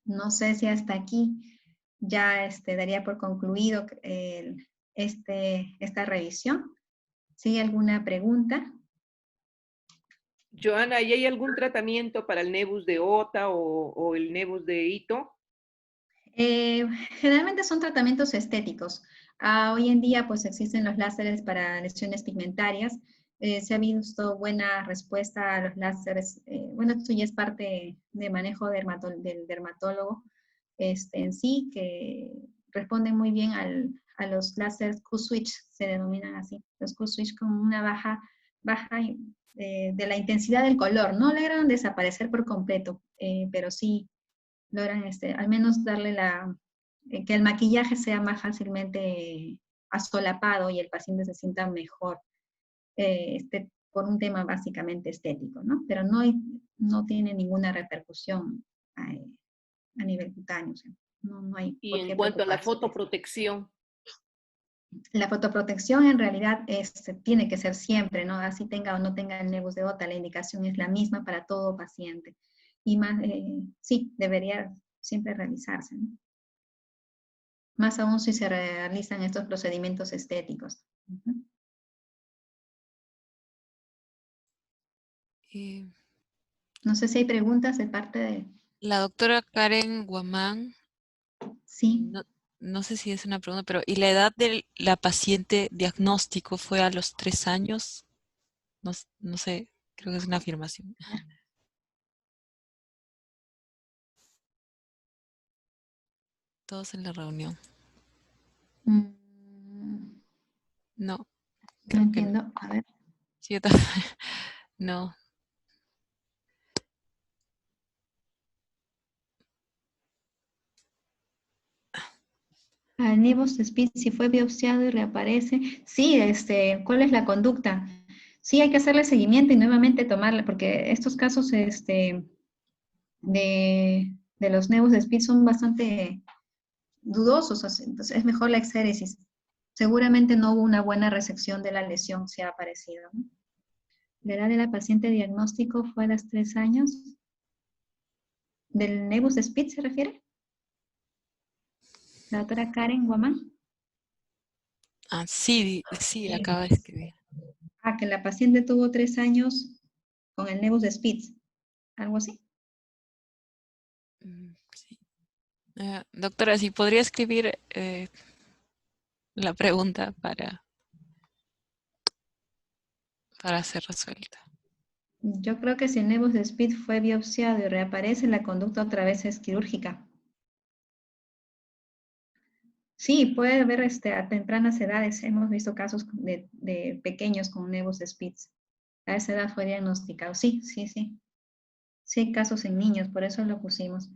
No sé si hasta aquí ya daría por concluido esta revisión. ¿Sigue alguna pregunta? Joana, ¿y hay algún tratamiento para el nevus de Ota o el nevus de Ito? Generalmente son tratamientos estéticos. Hoy en día pues existen los láseres para lesiones pigmentarias. Se ha visto buena respuesta a los láseres. Bueno, esto ya es parte de manejo del dermatólogo en sí, que responden muy bien a los láseres Q-switch, se denominan así. Los Q-switch con una baja de la intensidad del color. No logran desaparecer por completo, pero sí logran al menos darle que el maquillaje sea más fácilmente asolapado y el paciente se sienta mejor, por un tema básicamente estético, ¿no? Pero no tiene ninguna repercusión a nivel cutáneo, o sea, no hay y por en qué cuanto a la preocuparse. fotoprotección. La fotoprotección en realidad tiene que ser siempre, ¿no? Así tenga o no tenga el nevus de Ota, la indicación es la misma para todo paciente. Y más, sí, debería siempre realizarse, ¿no? Más aún si se realizan estos procedimientos estéticos. No sé si hay preguntas de parte de... La doctora Karen Guamán, Sí. no sé si es una pregunta, pero ¿y la edad de la paciente diagnóstico fue a los 3 años? No sé, creo que es una afirmación. Todos en la reunión. No No, creo que no. entiendo. A ver. Sí, yo también. No. Al nevus de Spitz, si fue biopsiado y reaparece. Sí, ¿cuál es la conducta? Sí, hay que hacerle seguimiento y nuevamente tomarle, porque estos casos de los nevus de Spitz son bastante dudosos, entonces es mejor la exéresis. Seguramente no hubo una buena resección de la lesión, se ha aparecido, ¿no? La edad de la paciente diagnóstico fue a los 3 años. ¿Del Nebus Spitz se refiere? La doctora Karen Guamán. Ah, sí, sí, acaba de escribir. Ah, que la paciente tuvo 3 años con el Nebus Spitz. ¿Algo así? Sí. Doctora, si podría escribir la pregunta para ser resuelta. Yo creo que si el Nebus Spitz fue biopsiado y reaparece, la conducta otra vez es quirúrgica. Sí, puede haber a tempranas edades. Hemos visto casos de pequeños con Nebus Spitz. A esa edad fue diagnosticado. Sí, sí, sí. Sí hay casos en niños, por eso lo pusimos.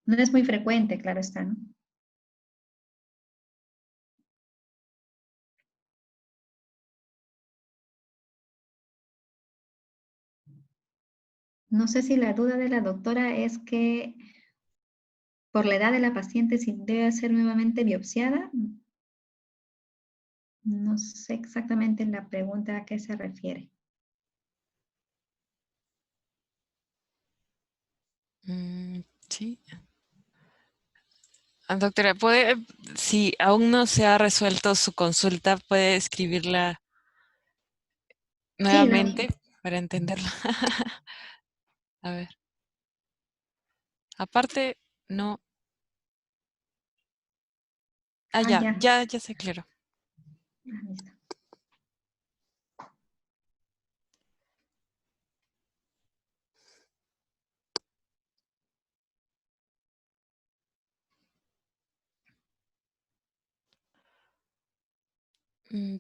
No es muy frecuente, claro está, ¿no? No sé si la duda de la doctora es que por la edad de la paciente si debe ser nuevamente biopsiada. No sé exactamente la pregunta a qué se refiere. Sí. Doctora, si aún no se ha resuelto su consulta, puede escribirla Sí, nuevamente para entenderla. A ver. Aparte, no. ya. Ya sé, claro. Listo.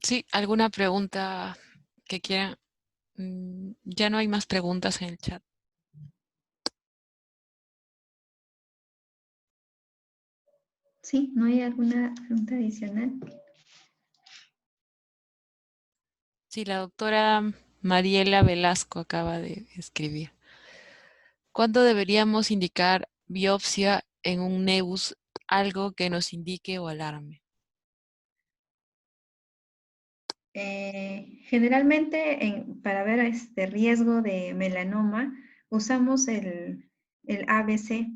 Sí, ¿alguna pregunta que quieran? Ya no hay más preguntas en el chat. Sí, ¿no hay alguna pregunta adicional? Sí, la doctora Mariela Velasco acaba de escribir. ¿Cuándo deberíamos indicar biopsia en un nebus, algo que nos indique o alarme? Generalmente para ver este riesgo de melanoma usamos el ABC,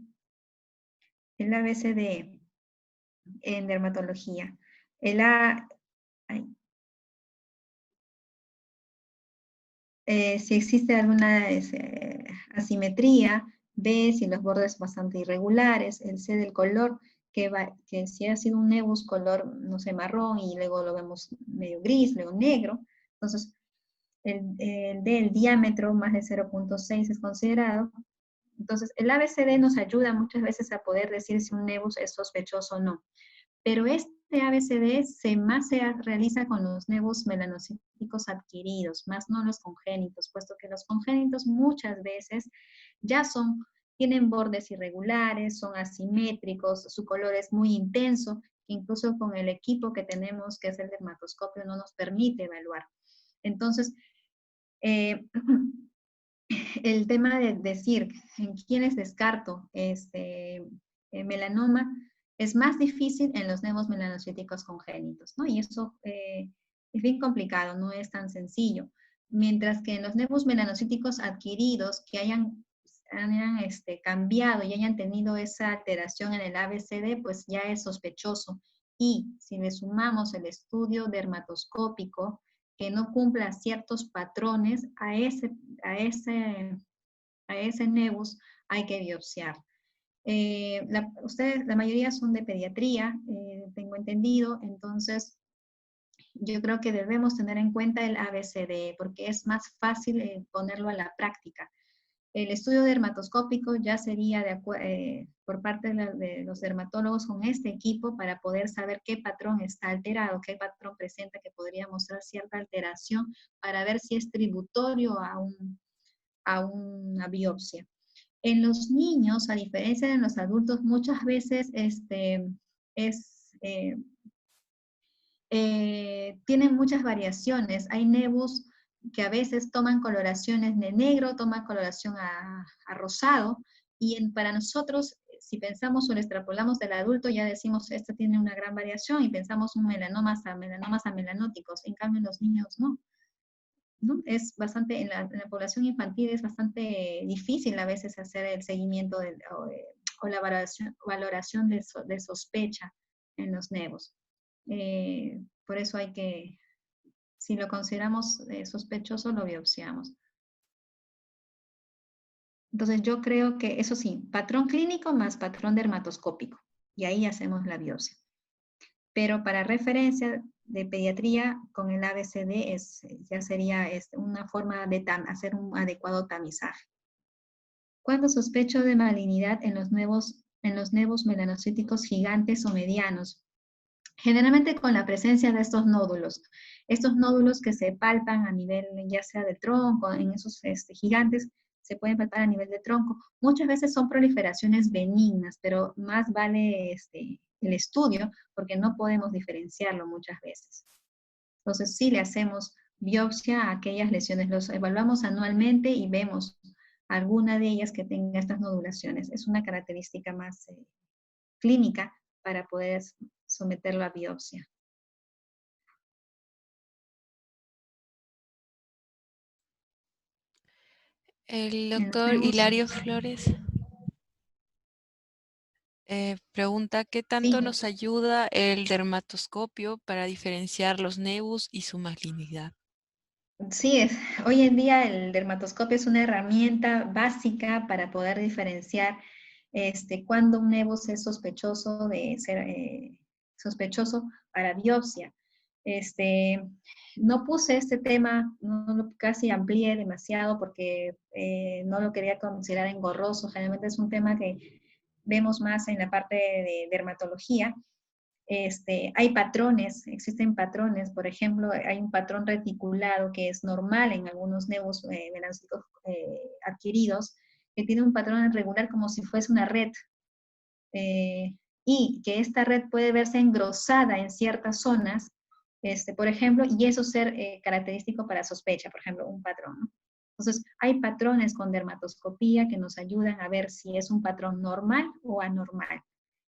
el ABCD en dermatología. El A, ay, si existe alguna asimetría, B, si los bordes bastante irregulares, el C del color, que si ha sido un nebus color, no sé, marrón y luego lo vemos medio gris, luego negro, entonces el D, el diámetro más de 0.6 es considerado. Entonces el ABCD nos ayuda muchas veces a poder decir si un nebus es sospechoso o no. Pero este ABCD más se realiza con los nebus melanocíticos adquiridos, más no los congénitos, puesto que los congénitos muchas veces ya tienen bordes irregulares, son asimétricos, su color es muy intenso, incluso con el equipo que tenemos, que es el dermatoscopio, no nos permite evaluar. Entonces, el tema de decir en quiénes descarto melanoma es más difícil en los nebus melanocíticos congénitos, ¿no? Y eso es bien complicado, no es tan sencillo. Mientras que en los nebus melanocíticos adquiridos que hayan cambiado y hayan tenido esa alteración en el ABCD, pues ya es sospechoso. Y si le sumamos el estudio dermatoscópico, que no cumpla ciertos patrones, a ese nebus hay que biopsiar. Ustedes, la mayoría son de pediatría, tengo entendido, entonces yo creo que debemos tener en cuenta el ABCD porque es más fácil ponerlo a la práctica. El estudio dermatoscópico ya sería por parte de los dermatólogos con este equipo para poder saber qué patrón está alterado, qué patrón presenta que podría mostrar cierta alteración para ver si es tributorio a una biopsia. En los niños, a diferencia de los adultos, muchas veces tienen muchas variaciones. Hay nebus que a veces toman coloraciones de negro, toman coloración a rosado, y para nosotros si pensamos o lo extrapolamos del adulto, ya decimos, esta tiene una gran variación, y pensamos un melanomas a melanóticos. En cambio, en los niños no. ¿No? Es bastante, en la población infantil es bastante difícil a veces hacer el seguimiento o la valoración de sospecha en los nevos. Por eso hay que, si lo consideramos sospechoso, lo biopsiamos. Entonces yo creo que, eso sí, patrón clínico más patrón dermatoscópico, y ahí hacemos la biopsia. Pero para referencia de pediatría, con el ABCD ya sería una forma de hacer un adecuado tamizaje. Cuando sospecho de malignidad en los nevos melanocíticos gigantes o medianos, generalmente con la presencia de estos nódulos que se palpan a nivel ya sea del tronco, en esos gigantes, se pueden palpar a nivel de tronco. Muchas veces son proliferaciones benignas, pero más vale el estudio porque no podemos diferenciarlo muchas veces. Entonces sí le hacemos biopsia a aquellas lesiones, los evaluamos anualmente y vemos alguna de ellas que tenga estas nodulaciones. Es una característica más clínica para poder someterlo a biopsia. El doctor Hilario Flores pregunta, ¿qué tanto Sí, nos ayuda el dermatoscopio para diferenciar los nevus y su malignidad? sí, hoy en día el dermatoscopio es una herramienta básica para poder diferenciar cuando un nevus es sospechoso de ser sospechoso para biopsia. No puse este tema, casi amplié demasiado porque no lo quería considerar engorroso. Generalmente es un tema que vemos más en la parte de dermatología. Hay patrones, existen patrones, por ejemplo, hay un patrón reticulado que es normal en algunos nevos melanocíticos adquiridos, que tiene un patrón irregular como si fuese una red, y que esta red puede verse engrosada en ciertas zonas, por ejemplo, y eso ser característico para sospecha, por ejemplo, un patrón, ¿no? Entonces, hay patrones con dermatoscopía que nos ayudan a ver si es un patrón normal o anormal.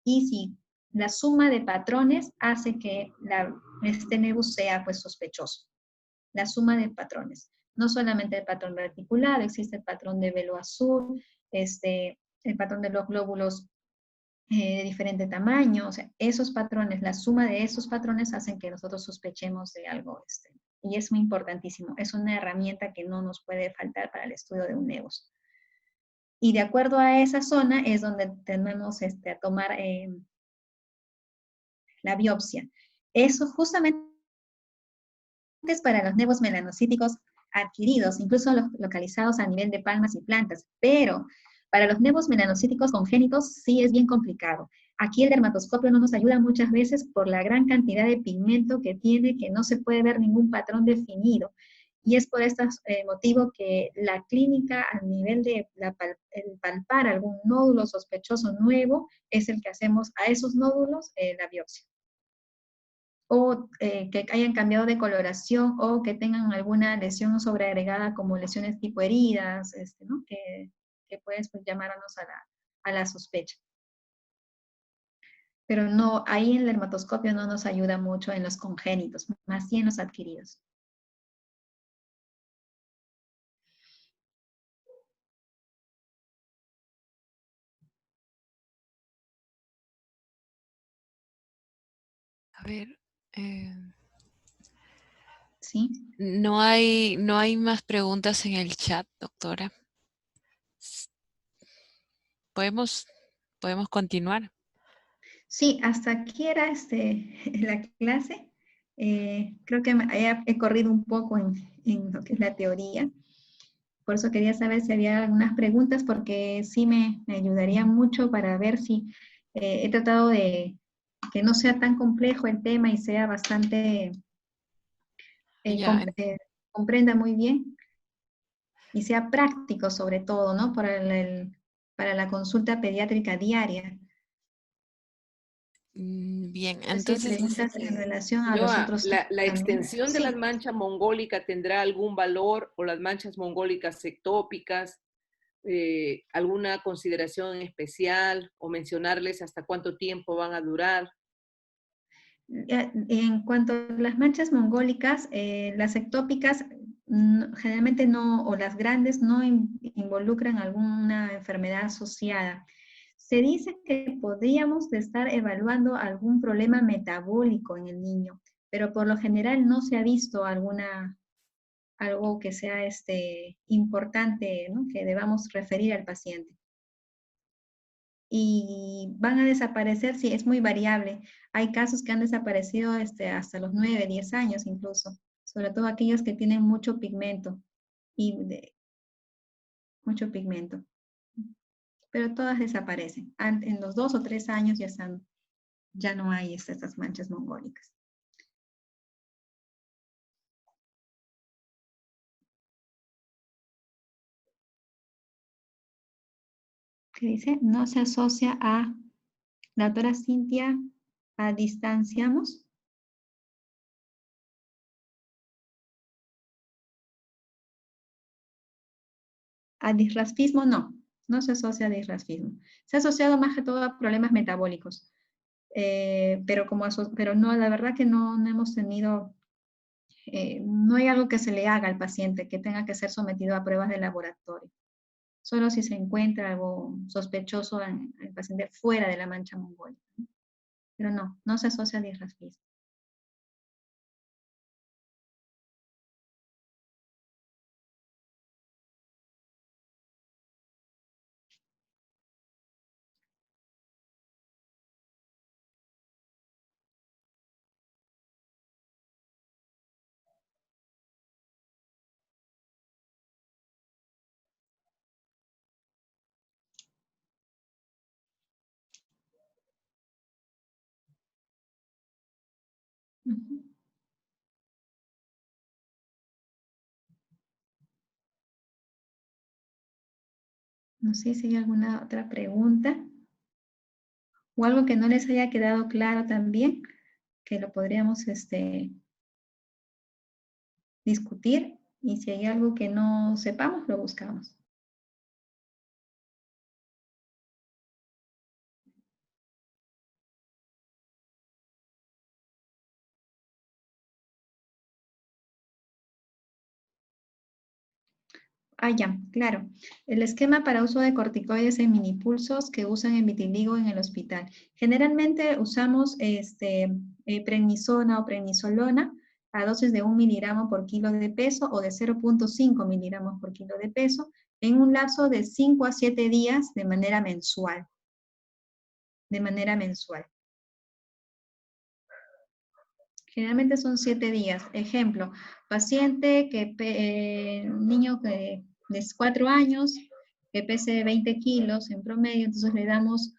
Y si la suma de patrones hace que este nevus sea pues sospechoso. La suma de patrones. No solamente el patrón reticulado, existe el patrón de velo azul, el patrón de los glóbulos de diferente tamaño. O sea, esos patrones, la suma de esos patrones hacen que nosotros sospechemos de algo. Y es muy importantísimo. Es una herramienta que no nos puede faltar para el estudio de un nevus. Y de acuerdo a esa zona es donde tenemos a tomar la biopsia. Eso justamente es para los nevos melanocíticos adquiridos, incluso los localizados a nivel de palmas y plantas, pero para los nevos melanocíticos congénitos sí es bien complicado. Aquí el dermatoscopio no nos ayuda muchas veces por la gran cantidad de pigmento que tiene, que no se puede ver ningún patrón definido. Y es por este motivo que la clínica a nivel de el palpar algún nódulo sospechoso nuevo es el que hacemos a esos nódulos la biopsia. O que hayan cambiado de coloración o que tengan alguna lesión sobreagregada como lesiones tipo heridas, ¿no? que puedes pues, llamarnos a la sospecha. Pero no, ahí en el dermatoscopio no nos ayuda mucho en los congénitos, más bien en los adquiridos. A ver, ¿Sí? no hay más preguntas en el chat, doctora. Podemos continuar. Sí, hasta aquí era la clase. Creo que he corrido un poco en lo que es la teoría. Por eso quería saber si había algunas preguntas, porque sí me ayudaría mucho para ver si he tratado de que no sea tan complejo el tema y sea bastante, Ya, comprenda muy bien y sea práctico sobre todo, ¿no? Para la consulta pediátrica diaria. bien, No sé si hay entonces, preguntas en relación a los Noa, otros la temas también. extensión de las Sí. manchas mongólicas tendrá algún valor o las manchas mongólicas ectópicas alguna consideración especial o mencionarles hasta cuánto tiempo van a durar? En cuanto a las manchas mongólicas, las ectópicas generalmente no, o las grandes no involucran alguna enfermedad asociada. Se dice que podríamos estar evaluando algún problema metabólico en el niño, pero por lo general no se ha visto algo que sea importante, ¿no? Que debamos referir al paciente. Y van a desaparecer, sí, es muy variable. Hay casos que han desaparecido hasta los 9, 10 años incluso, sobre todo aquellos que tienen mucho pigmento, mucho pigmento. Pero todas desaparecen. En los 2 o 3 años ya no hay estas manchas mongólicas. ¿Qué dice? No se asocia a, la doctora Cintia, a distanciamos. A disrafismo no se asocia a disrafismo. Se ha asociado más que todo a problemas metabólicos. Pero no, la verdad que no hemos tenido, no hay algo que se le haga al paciente que tenga que ser sometido a pruebas de laboratorio. Solo si se encuentra algo sospechoso en el paciente fuera de la mancha mongólica. Pero no se asocia a disrafismo. Ujú. No sé si hay alguna otra pregunta o algo que no les haya quedado claro también, que lo podríamos discutir, y si hay algo que no sepamos, lo buscamos. Ah, ya, claro. El esquema para uso de corticoides en minipulsos que usan en vitiligo en el hospital. Generalmente usamos prednisona o prednisolona a dosis de 1 miligramo por kilo de peso o de 0,5 miligramos por kilo de peso en un lapso de 5 a 7 días de manera mensual. De manera mensual. Generalmente son 7 días. Ejemplo, paciente niño de 4 años, que pese 20 kilos en promedio, entonces le damos,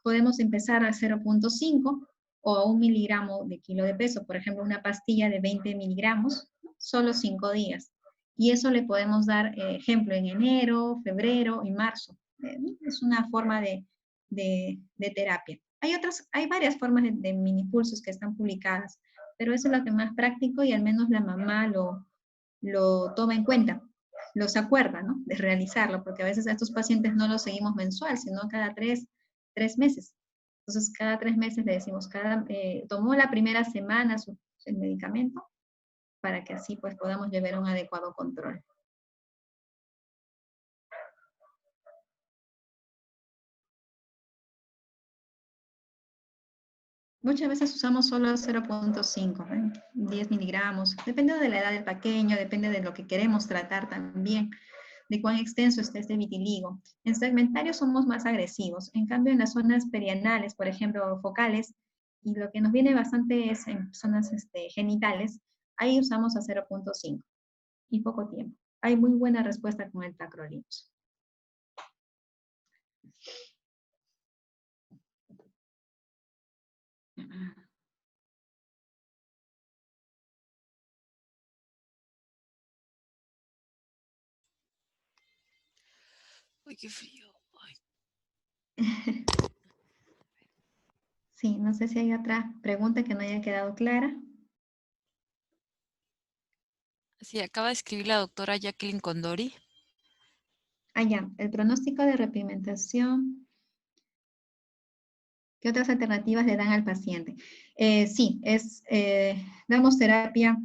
podemos empezar a 0,5 o a 1 miligramo de kilo de peso. Por ejemplo, una pastilla de 20 miligramos, solo 5 días. Y eso le podemos dar, ejemplo, en enero, febrero y marzo. Es una forma de terapia. Hay varias formas de mini pulsos que están publicadas, pero eso es lo que más práctico y al menos la mamá lo toma en cuenta, los acuerda, ¿no? De realizarlo, porque a veces a estos pacientes no los seguimos mensual, sino cada tres meses. Entonces, cada 3 meses le decimos, tomó la primera semana el medicamento, para que así pues podamos llevar un adecuado control. Muchas veces usamos solo 0,5, 10 miligramos. Depende de la edad del pequeño, depende de lo que queremos tratar también, de cuán extenso esté este vitiligo. En segmentarios somos más agresivos. En cambio, en las zonas perianales, por ejemplo, focales, y lo que nos viene bastante es en zonas genitales, ahí usamos a 0,5 y poco tiempo. Hay muy buena respuesta con el tacrolimus. Uy, qué frío. Ay. Sí, no sé si hay otra pregunta que no haya quedado clara. Sí, acaba de escribir la doctora Jacqueline Condori. Ya, el pronóstico de repigmentación. ¿Qué otras alternativas le dan al paciente? Sí, damos terapia.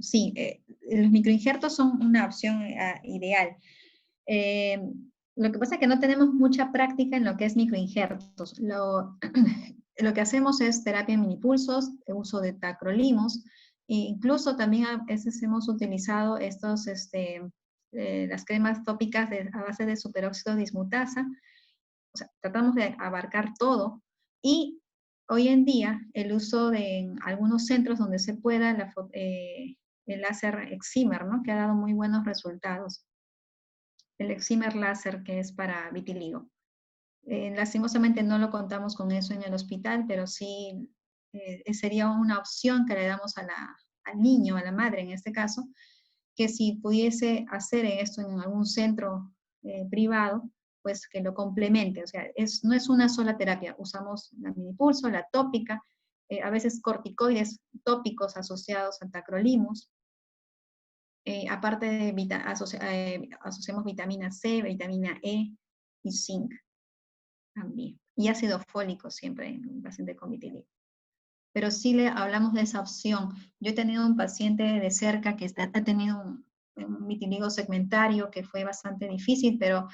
Sí, los microinjertos son una opción ideal. Lo que pasa es que no tenemos mucha práctica en lo que es microinjertos. Lo que hacemos es terapia en minipulsos, uso de tacrolimus, e incluso también a veces hemos utilizado las cremas tópicas a base de superóxido dismutasa. O sea, tratamos de abarcar todo, y hoy en día el uso en algunos centros donde se pueda el láser excimer, ¿no? Que ha dado muy buenos resultados. El excimer láser, que es para vitiligo. Lastimosamente no lo contamos con eso en el hospital, pero sí sería una opción que le damos al niño, a la madre en este caso, que si pudiese hacer esto en algún centro privado, pues que lo complemente. O sea, no es una sola terapia. Usamos la minipulso, la tópica, a veces corticoides tópicos asociados a tacrolimus. Aparte de asociamos vitamina C, vitamina E y zinc también. Y ácido fólico siempre en un paciente con vitiligo. Pero sí le hablamos de esa opción. Yo he tenido un paciente de cerca que ha tenido un vitiligo segmentario que fue bastante difícil, pero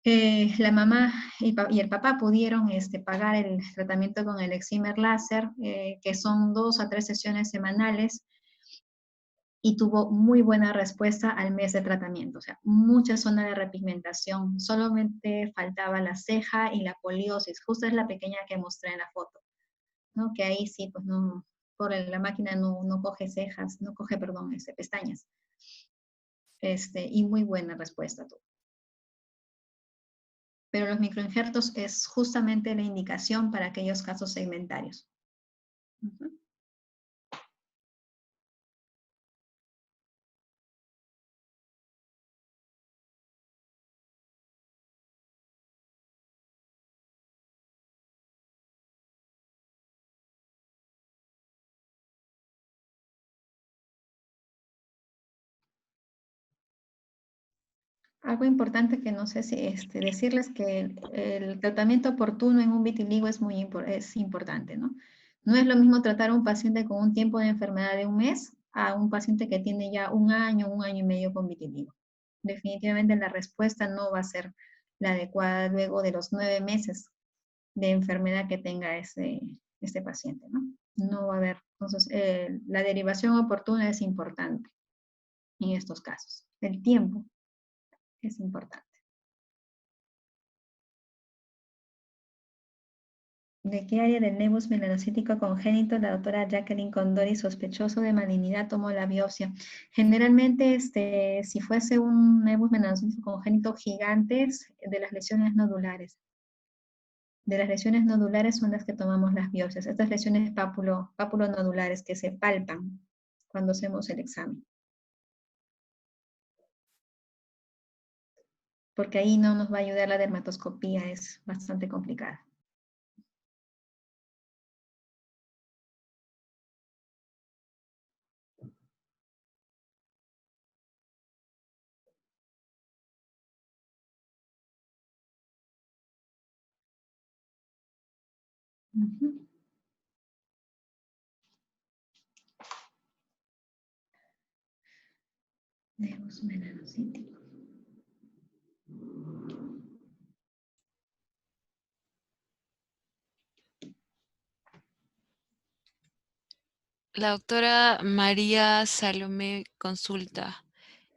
la mamá y el papá pudieron pagar el tratamiento con el excimer láser, que son 2 a 3 sesiones semanales, y tuvo muy buena respuesta al mes de tratamiento. O sea, mucha zona de repigmentación. Solamente faltaba la ceja y la poliosis. Justo es la pequeña que mostré en la foto, ¿no? Que ahí sí, pues no, la máquina no coge cejas, no coge, perdón, pestañas. Y muy buena respuesta tuvo. Pero los microinjertos es justamente la indicación para aquellos casos segmentarios. Uh-huh. Algo importante que no sé si decirles que el tratamiento oportuno en un vitiligo es importante, ¿no? No es lo mismo tratar a un paciente con un tiempo de enfermedad de un mes a un paciente que tiene ya un año y medio con vitiligo. Definitivamente la respuesta no va a ser la adecuada luego de los 9 meses de enfermedad que tenga este paciente, ¿no? No va a haber. Entonces, la derivación oportuna es importante en estos casos. El tiempo es importante. ¿De qué área del nevus melanocítico congénito la doctora Jacqueline Condori, sospechoso de malignidad, tomó la biopsia? Generalmente, si fuese un nevus melanocítico congénito gigantes, de las lesiones nodulares. De las lesiones nodulares son las que tomamos las biopsias. Estas lesiones papulonodulares que se palpan cuando hacemos el examen. Porque ahí no nos va a ayudar la dermatoscopía, es bastante complicada. Uh-huh. Nevus melanocítico. La doctora María Salomé consulta,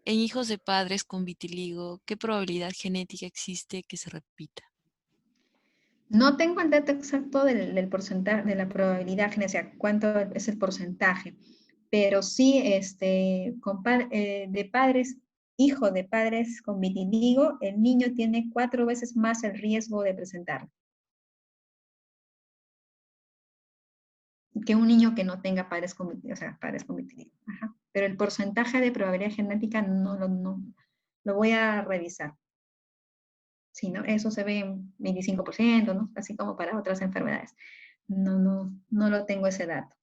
en hijos de padres con vitiligo, ¿qué probabilidad genética existe que se repita? No tengo el dato exacto del porcentaje, de la probabilidad genética, cuánto es el porcentaje, pero sí hijo de padres con vitiligo, el niño tiene 4 veces más el riesgo de presentarlo que un niño que no tenga padres con vitiligo. Ajá. Pero el porcentaje de probabilidad genética no lo voy a revisar. Sí, ¿no? Eso se ve en 25%, ¿no? Así como para otras enfermedades. No lo tengo ese dato.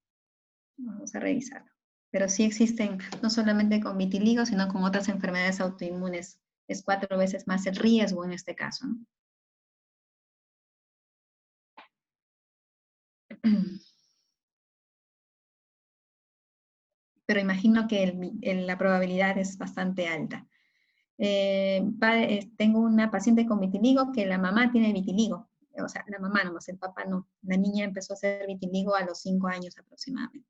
Vamos a revisarlo. Pero sí existen, no solamente con vitiligo, sino con otras enfermedades autoinmunes es 4 veces más el riesgo en este caso, ¿no? Pero imagino que la probabilidad es bastante alta. Tengo una paciente con vitiligo que la mamá tiene vitiligo, o sea, la mamá nomás, el papá no. La niña empezó a hacer vitiligo a los 5 años aproximadamente.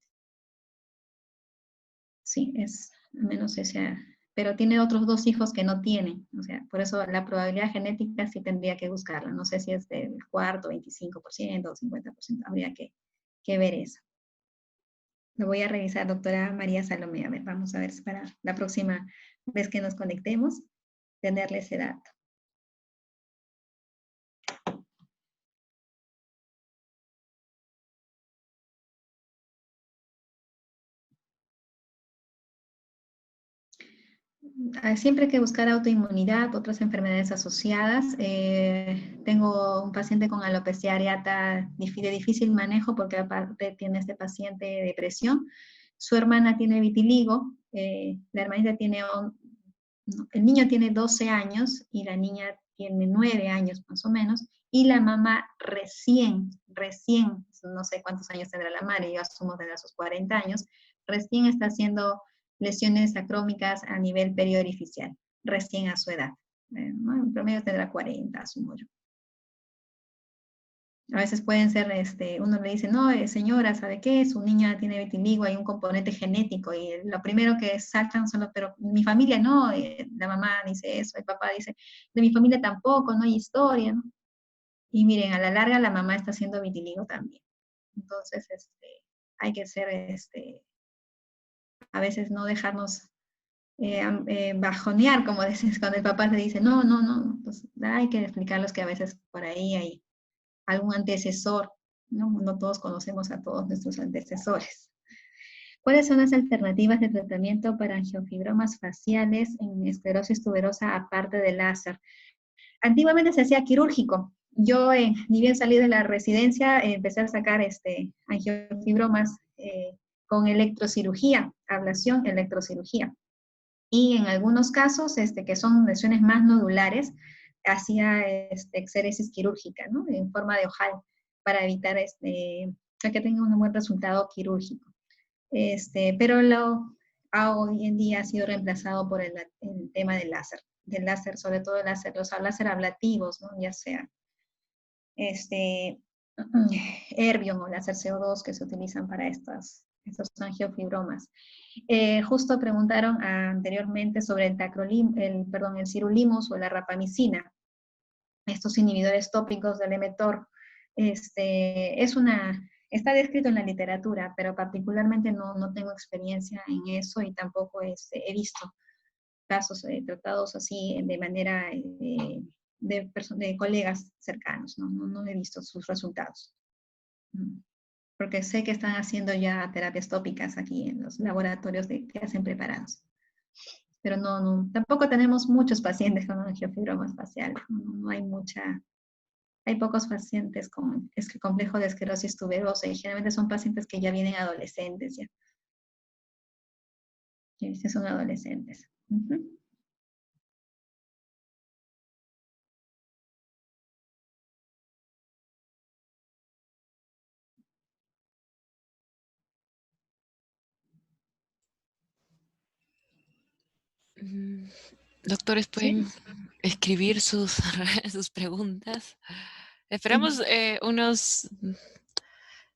Sí, al menos ese, pero tiene otros 2 hijos que no tienen, o sea, por eso la probabilidad genética sí tendría que buscarla. No sé si es del cuarto, 25% o 50%, habría que ver eso. Lo voy a revisar, doctora María Salomé. A ver, vamos a ver si para la próxima vez que nos conectemos, tenerle ese dato. Siempre hay que buscar autoinmunidad, otras enfermedades asociadas. Tengo un paciente con alopecia areata de difícil manejo porque aparte tiene este paciente depresión. Su hermana tiene vitiligo, la hermanita tiene, el niño tiene 12 años y la niña tiene 9 años más o menos, y la mamá recién, no sé cuántos años tendrá la madre, yo asumo tendrá sus 40 años, recién está haciendo lesiones acrómicas a nivel periorificial, recién a su edad. ¿No? En promedio tendrá 40, asumo yo. A veces pueden ser, uno le dice, no, señora, ¿sabe qué? Su niña tiene vitiligo, hay un componente genético, y lo primero que saltan son los, pero mi familia no, la mamá dice eso, el papá dice, de mi familia tampoco, no hay historia, ¿no? Y miren, a la larga la mamá está haciendo vitiligo también. Entonces, hay que ser, a veces no dejarnos bajonear, como dices, cuando el papá te dice, no, no, no, pues hay que explicarles que a veces por ahí hay algún antecesor, ¿no? No todos conocemos a todos nuestros antecesores. ¿Cuáles son las alternativas de tratamiento para angiofibromas faciales en esclerosis tuberosa aparte del láser? Antiguamente se hacía quirúrgico. Yo, ni bien salí de la residencia, empecé a sacar angiofibromas con electrocirugía, ablación, electrocirugía. Y en algunos casos, que son lesiones más nodulares, hacía exéresis quirúrgica, ¿no? En forma de ojal, para evitar que tenga un buen resultado quirúrgico. Pero hoy en día ha sido reemplazado por el tema del láser, sobre todo los láser ablativos, ¿no? Ya sea Erbium o láser CO2 que se utilizan para estos angiofibromas. Justo preguntaron anteriormente sobre el sirolimus o la rapamicina, estos inhibidores tópicos del mTOR. Está descrito en la literatura, pero particularmente no tengo experiencia en eso y tampoco he visto casos tratados así de manera de colegas cercanos, no he visto sus resultados. Porque sé que están haciendo ya terapias tópicas aquí en los laboratorios que hacen preparados. Pero tampoco tenemos muchos pacientes con angiofibromas faciales, no hay hay pocos pacientes con complejo de esclerosis tuberosa y generalmente son pacientes que ya vienen adolescentes, ya. Y son adolescentes. Doctores, pueden ¿Sí? escribir sus preguntas. Esperamos Sí. unos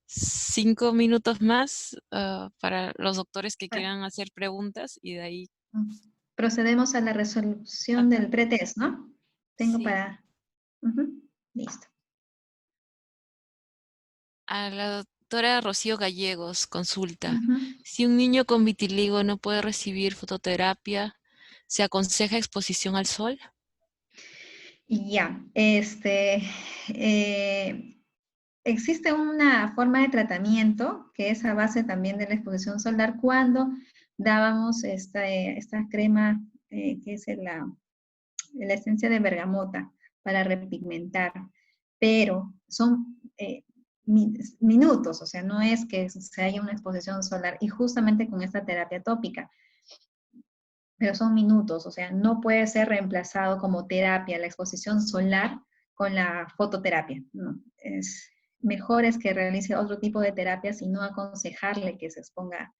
5 minutos más para los doctores que quieran hacer preguntas y de ahí. Procedemos a la resolución Ajá. del pretest, ¿no? Tengo Sí. para... Listo. A la doctora Rocío Gallegos, consulta. Ujú. Si un niño con vitiligo no puede recibir fototerapia, ¿se aconseja exposición al sol? Ya, existe una forma de tratamiento que es a base también de la exposición solar cuando dábamos esta crema que es la esencia de bergamota para repigmentar, pero son minutos, o sea, no es que se haya una exposición solar y justamente con esta terapia tópica. pero son minutos, o sea, no puede ser reemplazado como terapia la exposición solar con la fototerapia, no. Mejor es que realice otro tipo de terapias y no aconsejarle que se exponga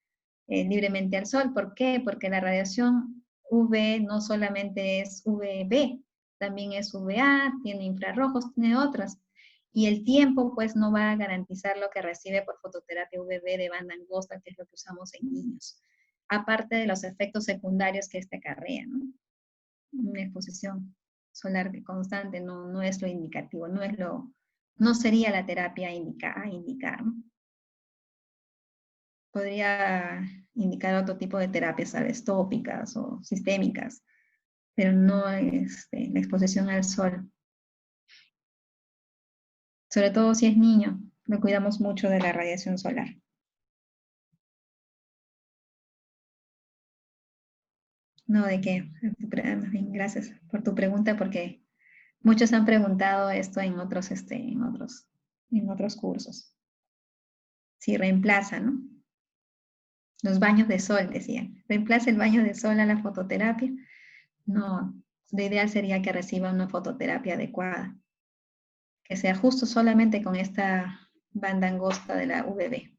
libremente al sol. ¿Por qué? Porque la radiación UV no solamente es UVB, también es UVA, tiene infrarrojos, tiene otras. Y el tiempo, pues, no va a garantizar lo que recibe por fototerapia UVB de banda angosta, que es lo que usamos en niños. Aparte de los efectos secundarios que este acarrea, ¿no? Una exposición solar constante no es lo indicativo, no sería la terapia a indicar, ¿no? Podría indicar otro tipo de terapias, ¿sabes? Tópicas o sistémicas, pero no la exposición al sol. Sobre todo si es niño, lo cuidamos mucho de la radiación solar. No, ¿de qué? Gracias por tu pregunta, porque muchos han preguntado esto en otros cursos. Si reemplaza, ¿no? Los baños de sol, decían. ¿Reemplaza el baño de sol a la fototerapia? No, lo ideal sería que reciba una fototerapia adecuada, que sea justo solamente con esta banda angosta de la UVB.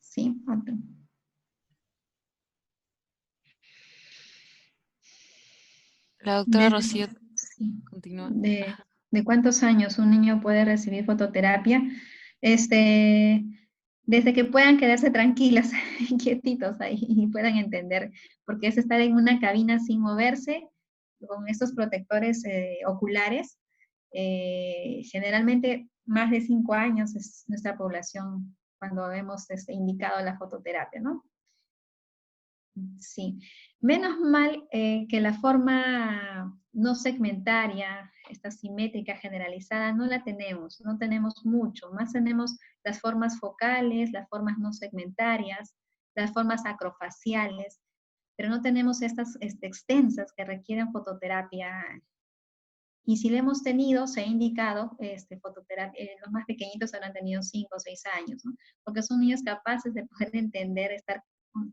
Sí, otro. La doctora Rocío Sí. continúa. ¿De cuántos años un niño puede recibir fototerapia? Desde que puedan quedarse tranquilas, quietitos ahí y puedan entender, porque es estar en una cabina sin moverse, con estos protectores oculares. Generalmente más de 5 años es nuestra población cuando hemos indicado la fototerapia, ¿no? Sí, menos mal que la forma no segmentaria, esta simétrica generalizada, no la tenemos, no tenemos mucho, más tenemos las formas focales, las formas no segmentarias, las formas acrofaciales, pero no tenemos estas extensas que requieren fototerapia. Y si la hemos tenido, se ha indicado fototerapia, los más pequeñitos habrán tenido 5 o 6 años, ¿no? Porque son niños capaces de poder entender, estar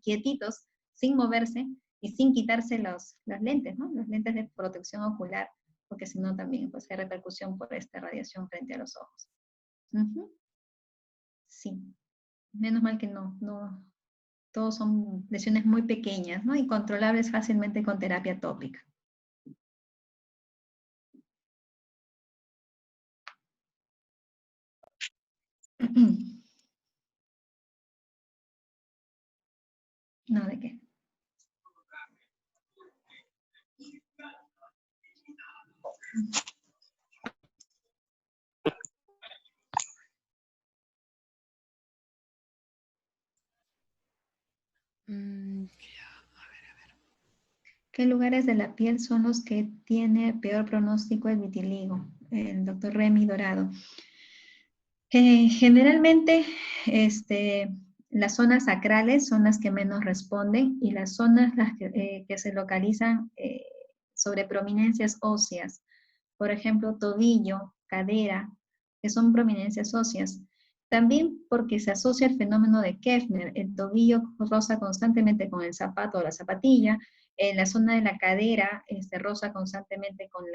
quietitos, sin moverse y sin quitarse las lentes, ¿no? Las lentes de protección ocular, porque si no también pues, hay repercusión por esta radiación frente a los ojos. Sí, menos mal que no, todos son lesiones muy pequeñas, ¿no? Y controlables fácilmente con terapia tópica. No, ¿de qué? ¿Qué lugares de la piel son los que tiene peor pronóstico el vitiligo? El doctor Remy Dorado. Generalmente, las zonas sacrales son las que menos responden y las zonas que se localizan sobre prominencias óseas, por ejemplo, tobillo, cadera, que son prominencias óseas. También porque se asocia el fenómeno de Kefner, el tobillo roza constantemente con el zapato o la zapatilla, en la zona de la cadera roza constantemente con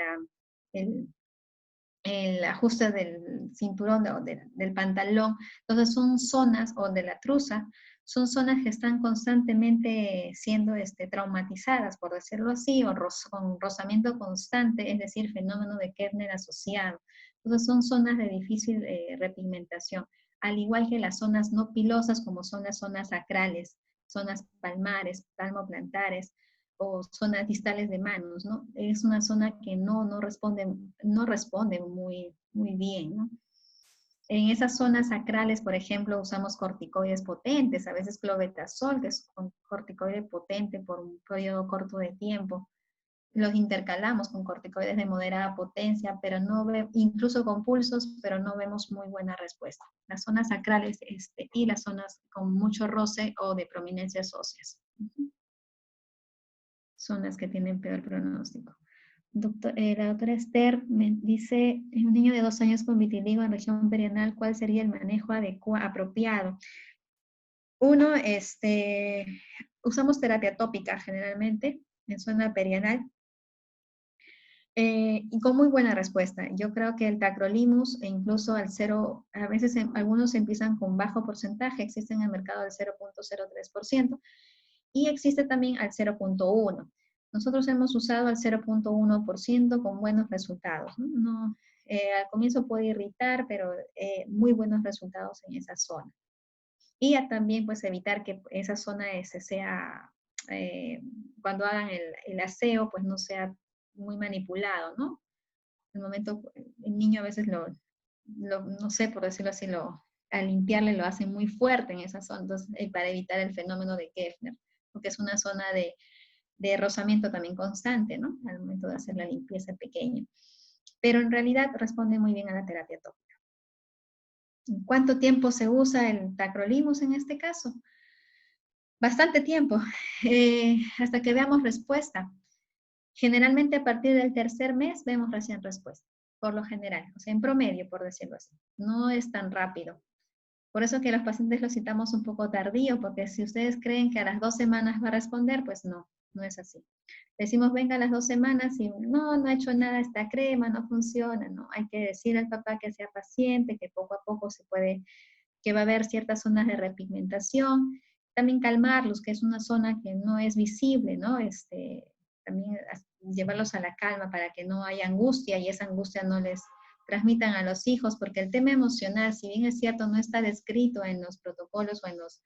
el ajuste del cinturón o del pantalón. Entonces son zonas, o de la truza, son zonas que están constantemente siendo traumatizadas, por decirlo así, o con rozamiento constante, es decir, fenómeno de Kefner asociado. Entonces son zonas de difícil repigmentación, al igual que las zonas no pilosas, como son las zonas sacrales, zonas palmares, palmoplantares, o zonas distales de manos, ¿no? Es una zona que no responde muy bien, ¿no? En esas zonas sacrales, por ejemplo, usamos corticoides potentes, a veces clobetasol, que es un corticoide potente por un periodo corto de tiempo. los intercalamos con corticoides de moderada potencia, pero no incluso con pulsos, pero no vemos muy buena respuesta. Las zonas sacrales y las zonas con mucho roce o de prominencias óseas. Son las que tienen peor pronóstico. La doctora Esther me dice, en un niño de 2 años con vitiligo en región perianal, ¿cuál sería el manejo apropiado? Uno, usamos terapia tópica generalmente en zona perianal, y con muy buena respuesta. Yo creo que el tacrolimus, e incluso al 0, a veces algunos empiezan con bajo porcentaje, existe en el mercado del 0.03%, y existe también al 0.1%. Nosotros hemos usado al 0.1% con buenos resultados, ¿no? Al comienzo puede irritar, pero muy buenos resultados en esa zona. Y también pues evitar que esa zona sea, cuando hagan el aseo, pues no sea muy manipulado, ¿no? En el momento, el niño a veces no sé, por decirlo así, al limpiarle lo hacen muy fuerte en esa zona, entonces, para evitar el fenómeno de Keffner, porque es una zona de rozamiento también constante, ¿no? Al momento de hacer la limpieza pequeña. Pero en realidad responde muy bien a la terapia tópica. ¿Cuánto tiempo se usa el tacrolimus en este caso? Bastante tiempo, hasta que veamos respuesta. Generalmente a partir del 3er mes vemos recién respuesta, por lo general, o sea, en promedio, por decirlo así. No es tan rápido. Por eso que a los pacientes los citamos un poco tardío, porque si ustedes creen que a las 2 semanas va a responder, pues no, no es así. Decimos, venga a las 2 semanas y no ha hecho nada esta crema, no funciona, no. Hay que decir al papá que sea paciente, que poco a poco que va a haber ciertas zonas de repigmentación. También calmarlos, que es una zona que no es visible, ¿no? También llevarlos a la calma para que no haya angustia y esa angustia no les transmitan a los hijos, porque el tema emocional, si bien es cierto, no está descrito en los protocolos o en los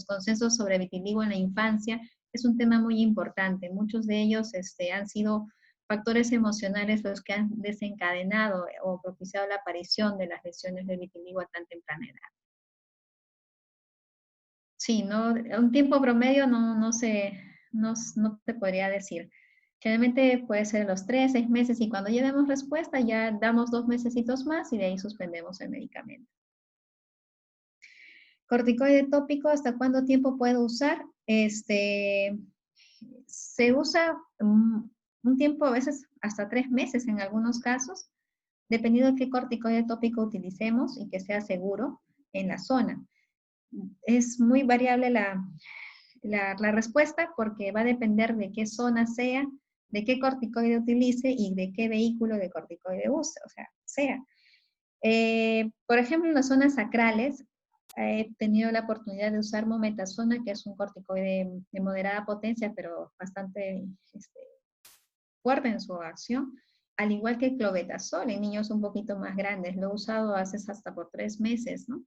consensos sobre vitiligo en la infancia, es un tema muy importante. Muchos de ellos han sido factores emocionales los que han desencadenado o propiciado la aparición de las lesiones de vitiligo a tan temprana edad. Sí, no, un tiempo promedio no te podría decir. Generalmente puede ser los 3, 6 meses y cuando ya demos respuesta ya damos 2 mesecitos más y de ahí suspendemos el medicamento. Corticoide tópico, ¿hasta cuánto tiempo puedo usar? Se usa un tiempo, a veces hasta 3 meses en algunos casos, dependiendo de qué corticoide tópico utilicemos y que sea seguro en la zona. Es muy variable la respuesta porque va a depender de qué zona sea, de qué corticoide utilice y de qué vehículo de corticoide use, sea. Por ejemplo, en las zonas sacrales, he tenido la oportunidad de usar mometasona, que es un corticoide de moderada potencia, pero bastante fuerte en su acción, al igual que clobetasol en niños un poquito más grandes. Lo he usado hace hasta por 3 meses, ¿no?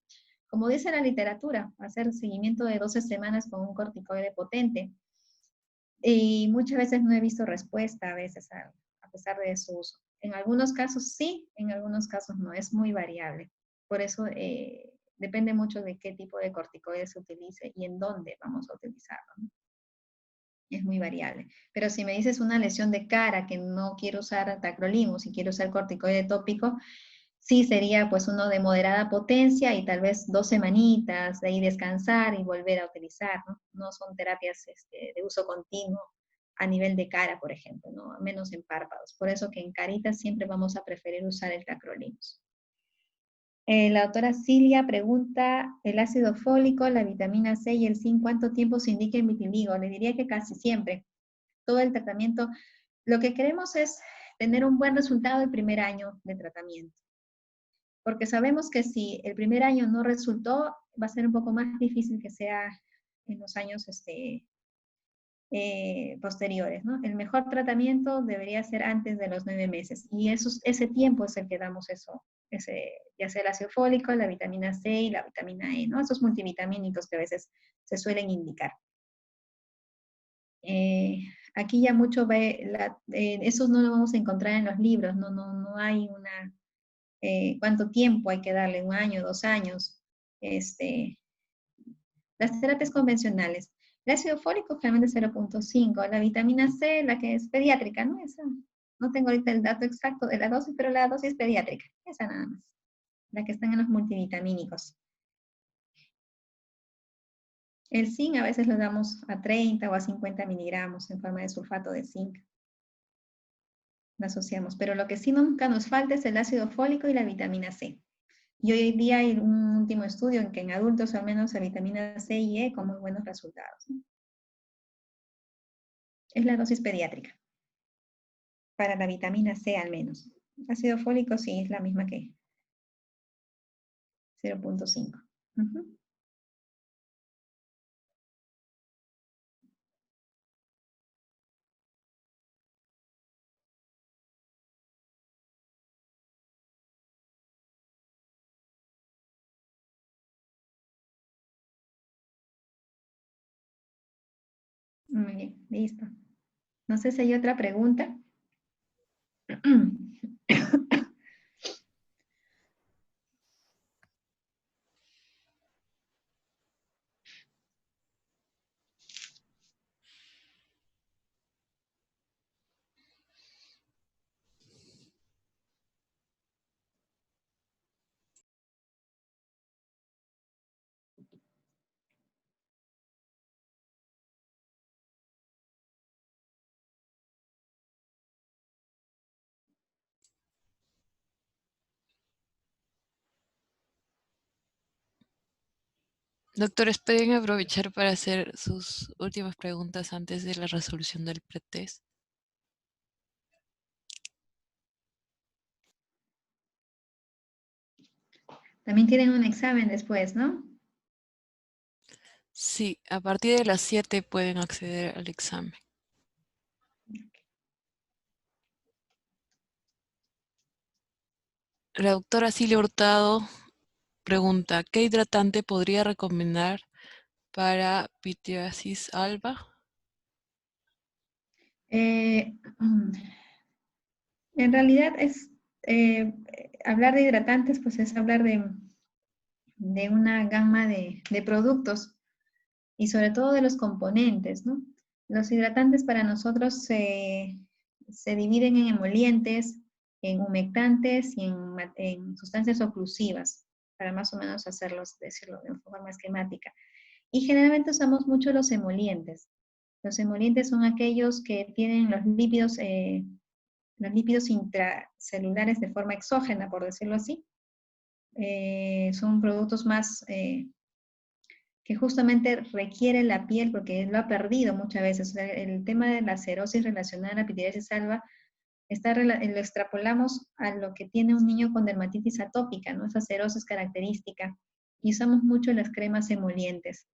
Como dice la literatura, hacer seguimiento de 12 semanas con un corticoide potente. Y muchas veces no he visto respuesta, a veces, a pesar de su uso. En algunos casos sí, en algunos casos no, es muy variable. Por eso depende mucho de qué tipo de corticoide se utilice y en dónde vamos a utilizarlo, ¿no? Es muy variable. Pero si me dices una lesión de cara que no quiero usar tacrolimus y quiero usar corticoide tópico, sí sería pues uno de moderada potencia y tal vez 2 semanitas, de ahí descansar y volver a utilizar, ¿no? No son terapias de uso continuo a nivel de cara, por ejemplo, ¿no? Menos en párpados. Por eso que en caritas siempre vamos a preferir usar el tacrolimus. La doctora Cilia pregunta, ¿el ácido fólico, la vitamina C y el zinc, cuánto tiempo se indica en vitiligo? Le diría que casi siempre. Todo el tratamiento, lo que queremos es tener un buen resultado el primer año de tratamiento. Porque sabemos que si el primer año no resultó, va a ser un poco más difícil que sea en los años posteriores, ¿no? El mejor tratamiento debería ser antes de los 9 meses. Y ese tiempo es el que damos ya sea el ácido fólico, la vitamina C y la vitamina E, ¿no? Esos multivitamínicos que a veces se suelen indicar. Aquí ya mucho esos no lo vamos a encontrar en los libros, no hay cuánto tiempo hay que darle, 1 año, 2 años. Las terapias convencionales, El ácido fólico generalmente 0.5. La vitamina C, la que es pediátrica, ¿no? Esa, no tengo ahorita el dato exacto de la dosis, pero la dosis pediátrica. Esa nada más. La que están en los multivitamínicos. El zinc a veces lo damos a 30 o a 50 miligramos en forma de sulfato de zinc. Lo asociamos. Pero lo que sí nunca nos falta es el ácido fólico y la vitamina C. Y hoy día hay un último estudio en que en adultos al menos la vitamina C y E con muy buenos resultados, ¿no? Es la dosis pediátrica. Para la vitamina C al menos. Ácido fólico sí es la misma que 0.5. Muy bien, listo. No sé si hay otra pregunta. Doctores, ¿pueden aprovechar para hacer sus últimas preguntas antes de la resolución del pretest? También tienen un examen después, ¿no? Sí, a partir de las 7 pueden acceder al examen. La doctora Silvia Hurtado pregunta, ¿qué hidratante podría recomendar para pityriasis alba? En realidad es hablar de hidratantes, pues es hablar de una gama de productos y sobre todo de los componentes, ¿no? Los hidratantes para nosotros se dividen en emolientes, en humectantes y en sustancias oclusivas, para más o menos decirlo de forma esquemática. Y generalmente usamos mucho los emolientes. Los emolientes son aquellos que tienen los lípidos intracelulares de forma exógena, por decirlo así. Son productos más que justamente requiere la piel porque lo ha perdido muchas veces. O sea, el tema de la cerosis relacionada a la pityriasis alba lo extrapolamos a lo que tiene un niño con dermatitis atópica, ¿no? Esa cerosis característica. Y usamos mucho las cremas emolientes.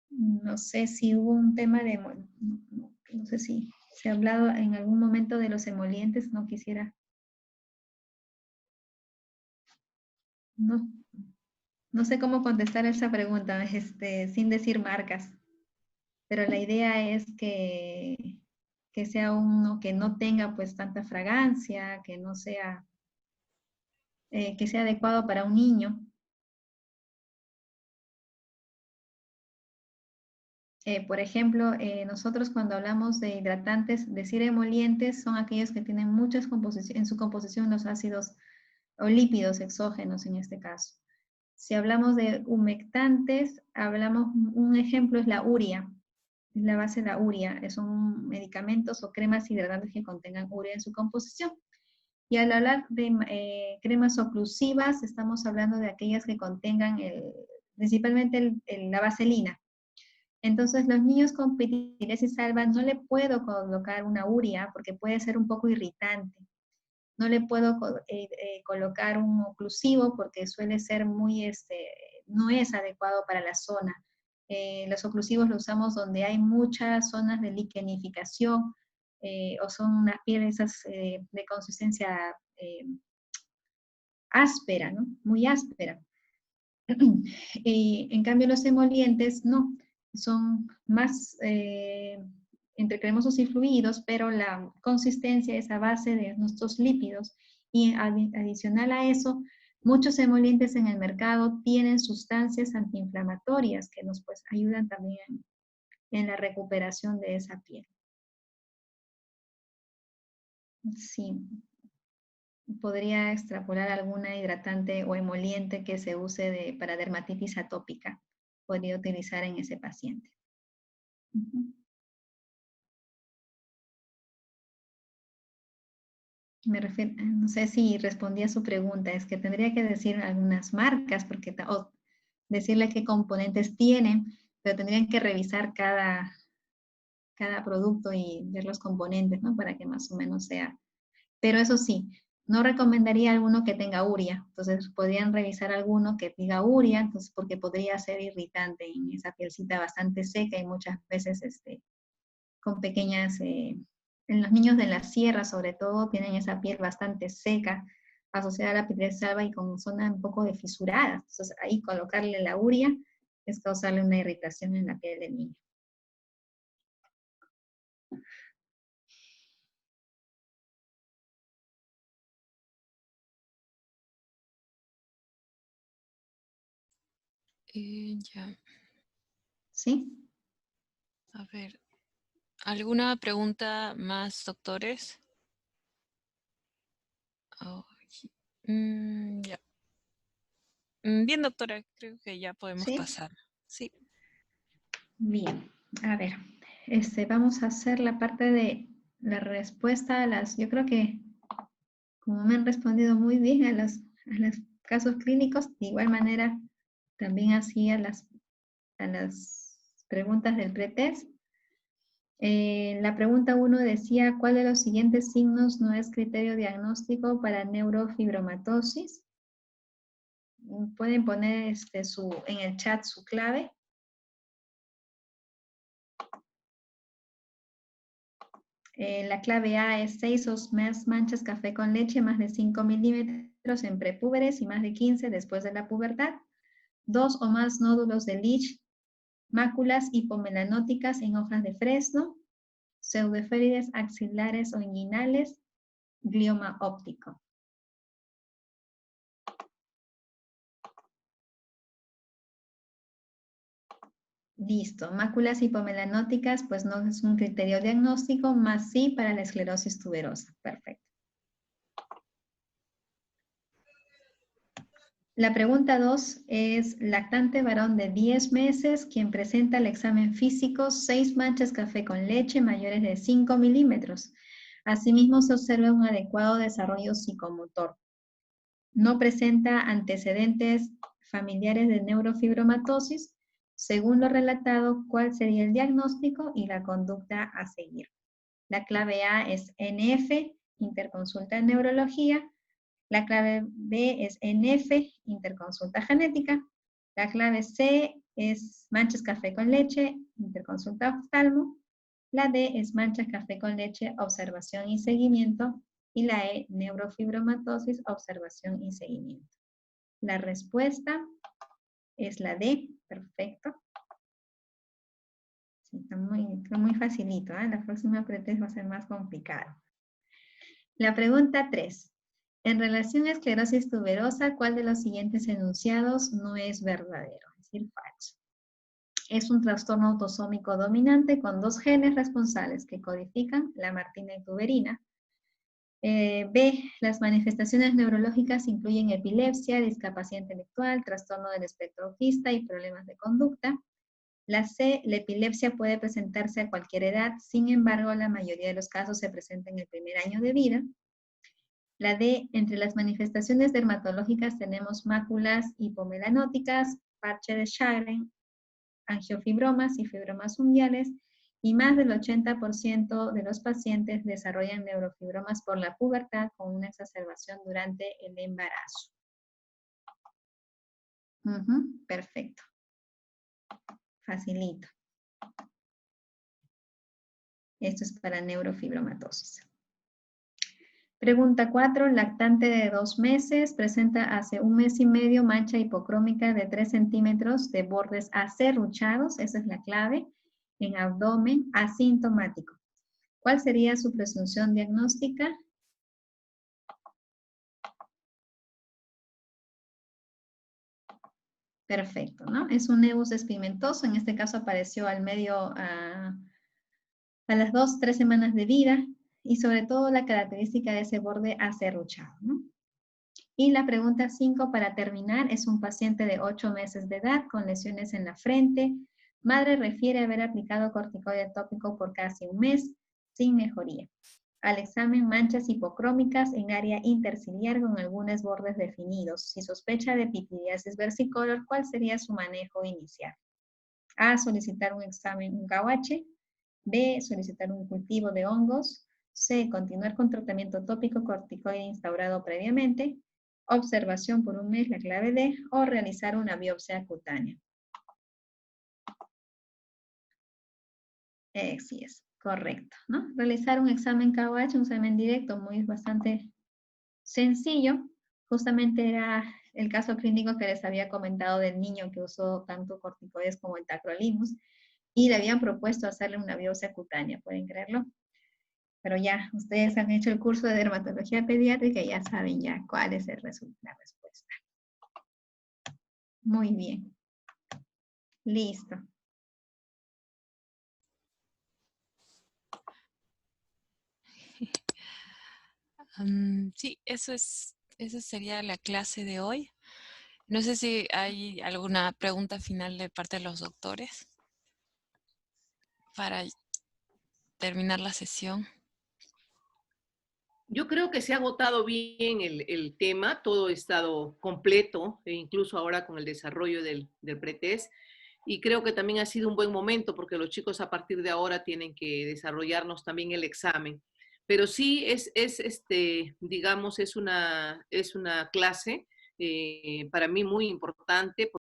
No sé si hubo un tema de, no sé si se ha hablado en algún momento de los emolientes, no quisiera, no, no sé cómo contestar esa pregunta, sin decir marcas, pero la idea es que sea uno que no tenga pues tanta fragancia, que no sea, que sea adecuado para un niño. Por ejemplo, nosotros cuando hablamos de hidratantes, decir emolientes son aquellos que tienen muchas en su composición los ácidos o lípidos exógenos en este caso. Si hablamos de humectantes, un ejemplo es la urea, es la base de la urea, son medicamentos o cremas hidratantes que contengan urea en su composición. Y al hablar de cremas oclusivas, estamos hablando de aquellas que contengan principalmente la vaselina. Entonces, los niños con pityriasis alba no le puedo colocar una urea porque puede ser un poco irritante. No le puedo colocar un oclusivo porque suele ser no es adecuado para la zona. Los oclusivos los usamos donde hay muchas zonas de liquenificación o son unas pieles de consistencia áspera, ¿no? Muy áspera. En cambio, los emolientes no, son más entre cremosos y fluidos, pero la consistencia es a base de nuestros lípidos y adicional a eso, Muchos emolientes en el mercado tienen sustancias antiinflamatorias que nos pues, ayudan también en la recuperación de esa piel. Sí, podría extrapolar alguna hidratante o emoliente que se use para dermatitis atópica. Podría utilizar en ese paciente. Me refiero, no sé si respondí a su pregunta, es que tendría que decir algunas marcas, porque, o decirle qué componentes tienen, pero tendrían que revisar cada producto y ver los componentes, ¿no? Para que más o menos sea. Pero eso sí, no recomendaría alguno que tenga urea. Entonces, podrían revisar alguno que diga urea, entonces, porque podría ser irritante en esa pielcita bastante seca y muchas veces con pequeñas, en los niños de la sierra sobre todo, tienen esa piel bastante seca, asociada a la piel de salva y con zona un poco de fisurada. Entonces, ahí colocarle la urea es causarle una irritación en la piel del niño. Ya. ¿Sí? A ver, ¿alguna pregunta más, doctores? Oh, ya. Bien, doctora, creo que ya podemos ¿Sí? pasar. Sí. Bien, a ver, vamos a hacer la parte de la respuesta a las, yo creo que como me han respondido muy bien a los casos clínicos, de igual manera también así a las preguntas del pretest. La pregunta 1 decía, ¿cuál de los siguientes signos no es criterio diagnóstico para neurofibromatosis? Pueden poner en el chat su clave. La clave A es 6 o más manchas café con leche, más de 5 milímetros en prepúberes y más de 15 después de la pubertad. 2 o más nódulos de Leach, máculas hipomelanóticas en hojas de fresno, pseudoeférides axilares o inguinales, glioma óptico. Listo, máculas hipomelanóticas, pues no es un criterio diagnóstico, más sí para la esclerosis tuberosa. Perfecto. La pregunta 2 es, lactante varón de 10 meses, quien presenta el examen físico 6 manchas café con leche mayores de 5 milímetros. Asimismo, se observa un adecuado desarrollo psicomotor. No presenta antecedentes familiares de neurofibromatosis. Según lo relatado, ¿cuál sería el diagnóstico y la conducta a seguir? La clave A es NF, interconsulta en neurología. La clave B es NF, interconsulta genética. La clave C es manchas café con leche, interconsulta oftalmo. La D es manchas café con leche, observación y seguimiento. Y la E, neurofibromatosis, observación y seguimiento. La respuesta es la D, perfecto. Sí, está muy facilito, ¿eh? La próxima pretest va a ser más complicado. La pregunta 3. En relación a esclerosis tuberosa, ¿cuál de los siguientes enunciados no es verdadero? Es decir, falso. Es un trastorno autosómico dominante con 2 genes responsables que codifican la martina y tuberina. B. Las manifestaciones neurológicas incluyen epilepsia, discapacidad intelectual, trastorno del espectro autista y problemas de conducta. La C. La epilepsia puede presentarse a cualquier edad, sin embargo, la mayoría de los casos se presenta en el primer año de vida. La D, entre las manifestaciones dermatológicas tenemos máculas hipomelanóticas, parche de Sjögren, angiofibromas y fibromas unguiales, y más del 80% de los pacientes desarrollan neurofibromas por la pubertad con una exacerbación durante el embarazo. Perfecto. Facilito. Esto es para neurofibromatosis. Pregunta 4, lactante de 2 meses, presenta hace 1 mes y medio mancha hipocrómica de 3 centímetros de bordes acerruchados, esa es la clave, en abdomen asintomático. ¿Cuál sería su presunción diagnóstica? Perfecto, ¿no? Es un nevus espimentoso, en este caso apareció al medio a las 2, 3 semanas de vida, y sobre todo la característica de ese borde acerruchado, ¿no? Y la pregunta 5 para terminar, es un paciente de 8 meses de edad con lesiones en la frente. Madre refiere haber aplicado corticoide tópico por casi un mes sin mejoría. Al examen, manchas hipocrómicas en área interciliar con algunos bordes definidos. Si sospecha de pityriasis versicolor, ¿cuál sería su manejo inicial? A, solicitar un examen, un KUH. B, solicitar un cultivo de hongos. C, continuar con tratamiento tópico corticoide instaurado previamente. Observación por un mes, la clave D, o realizar una biopsia cutánea. Sí es, correcto, ¿no? Realizar un examen KUH, un examen directo, bastante sencillo. Justamente era el caso clínico que les había comentado del niño que usó tanto corticoides como el tacrolimus, y le habían propuesto hacerle una biopsia cutánea, ¿pueden creerlo? Pero ya, ustedes han hecho el curso de dermatología pediátrica y ya saben ya cuál es la respuesta. Muy bien. Listo. Sí, esa sería la clase de hoy. No sé si hay alguna pregunta final de parte de los doctores para terminar la sesión. Yo creo que se ha agotado bien el tema, todo ha estado completo, e incluso ahora con el desarrollo del pretest. Y creo que también ha sido un buen momento porque los chicos a partir de ahora tienen que desarrollarnos también el examen. Pero sí digamos, es una clase para mí muy importante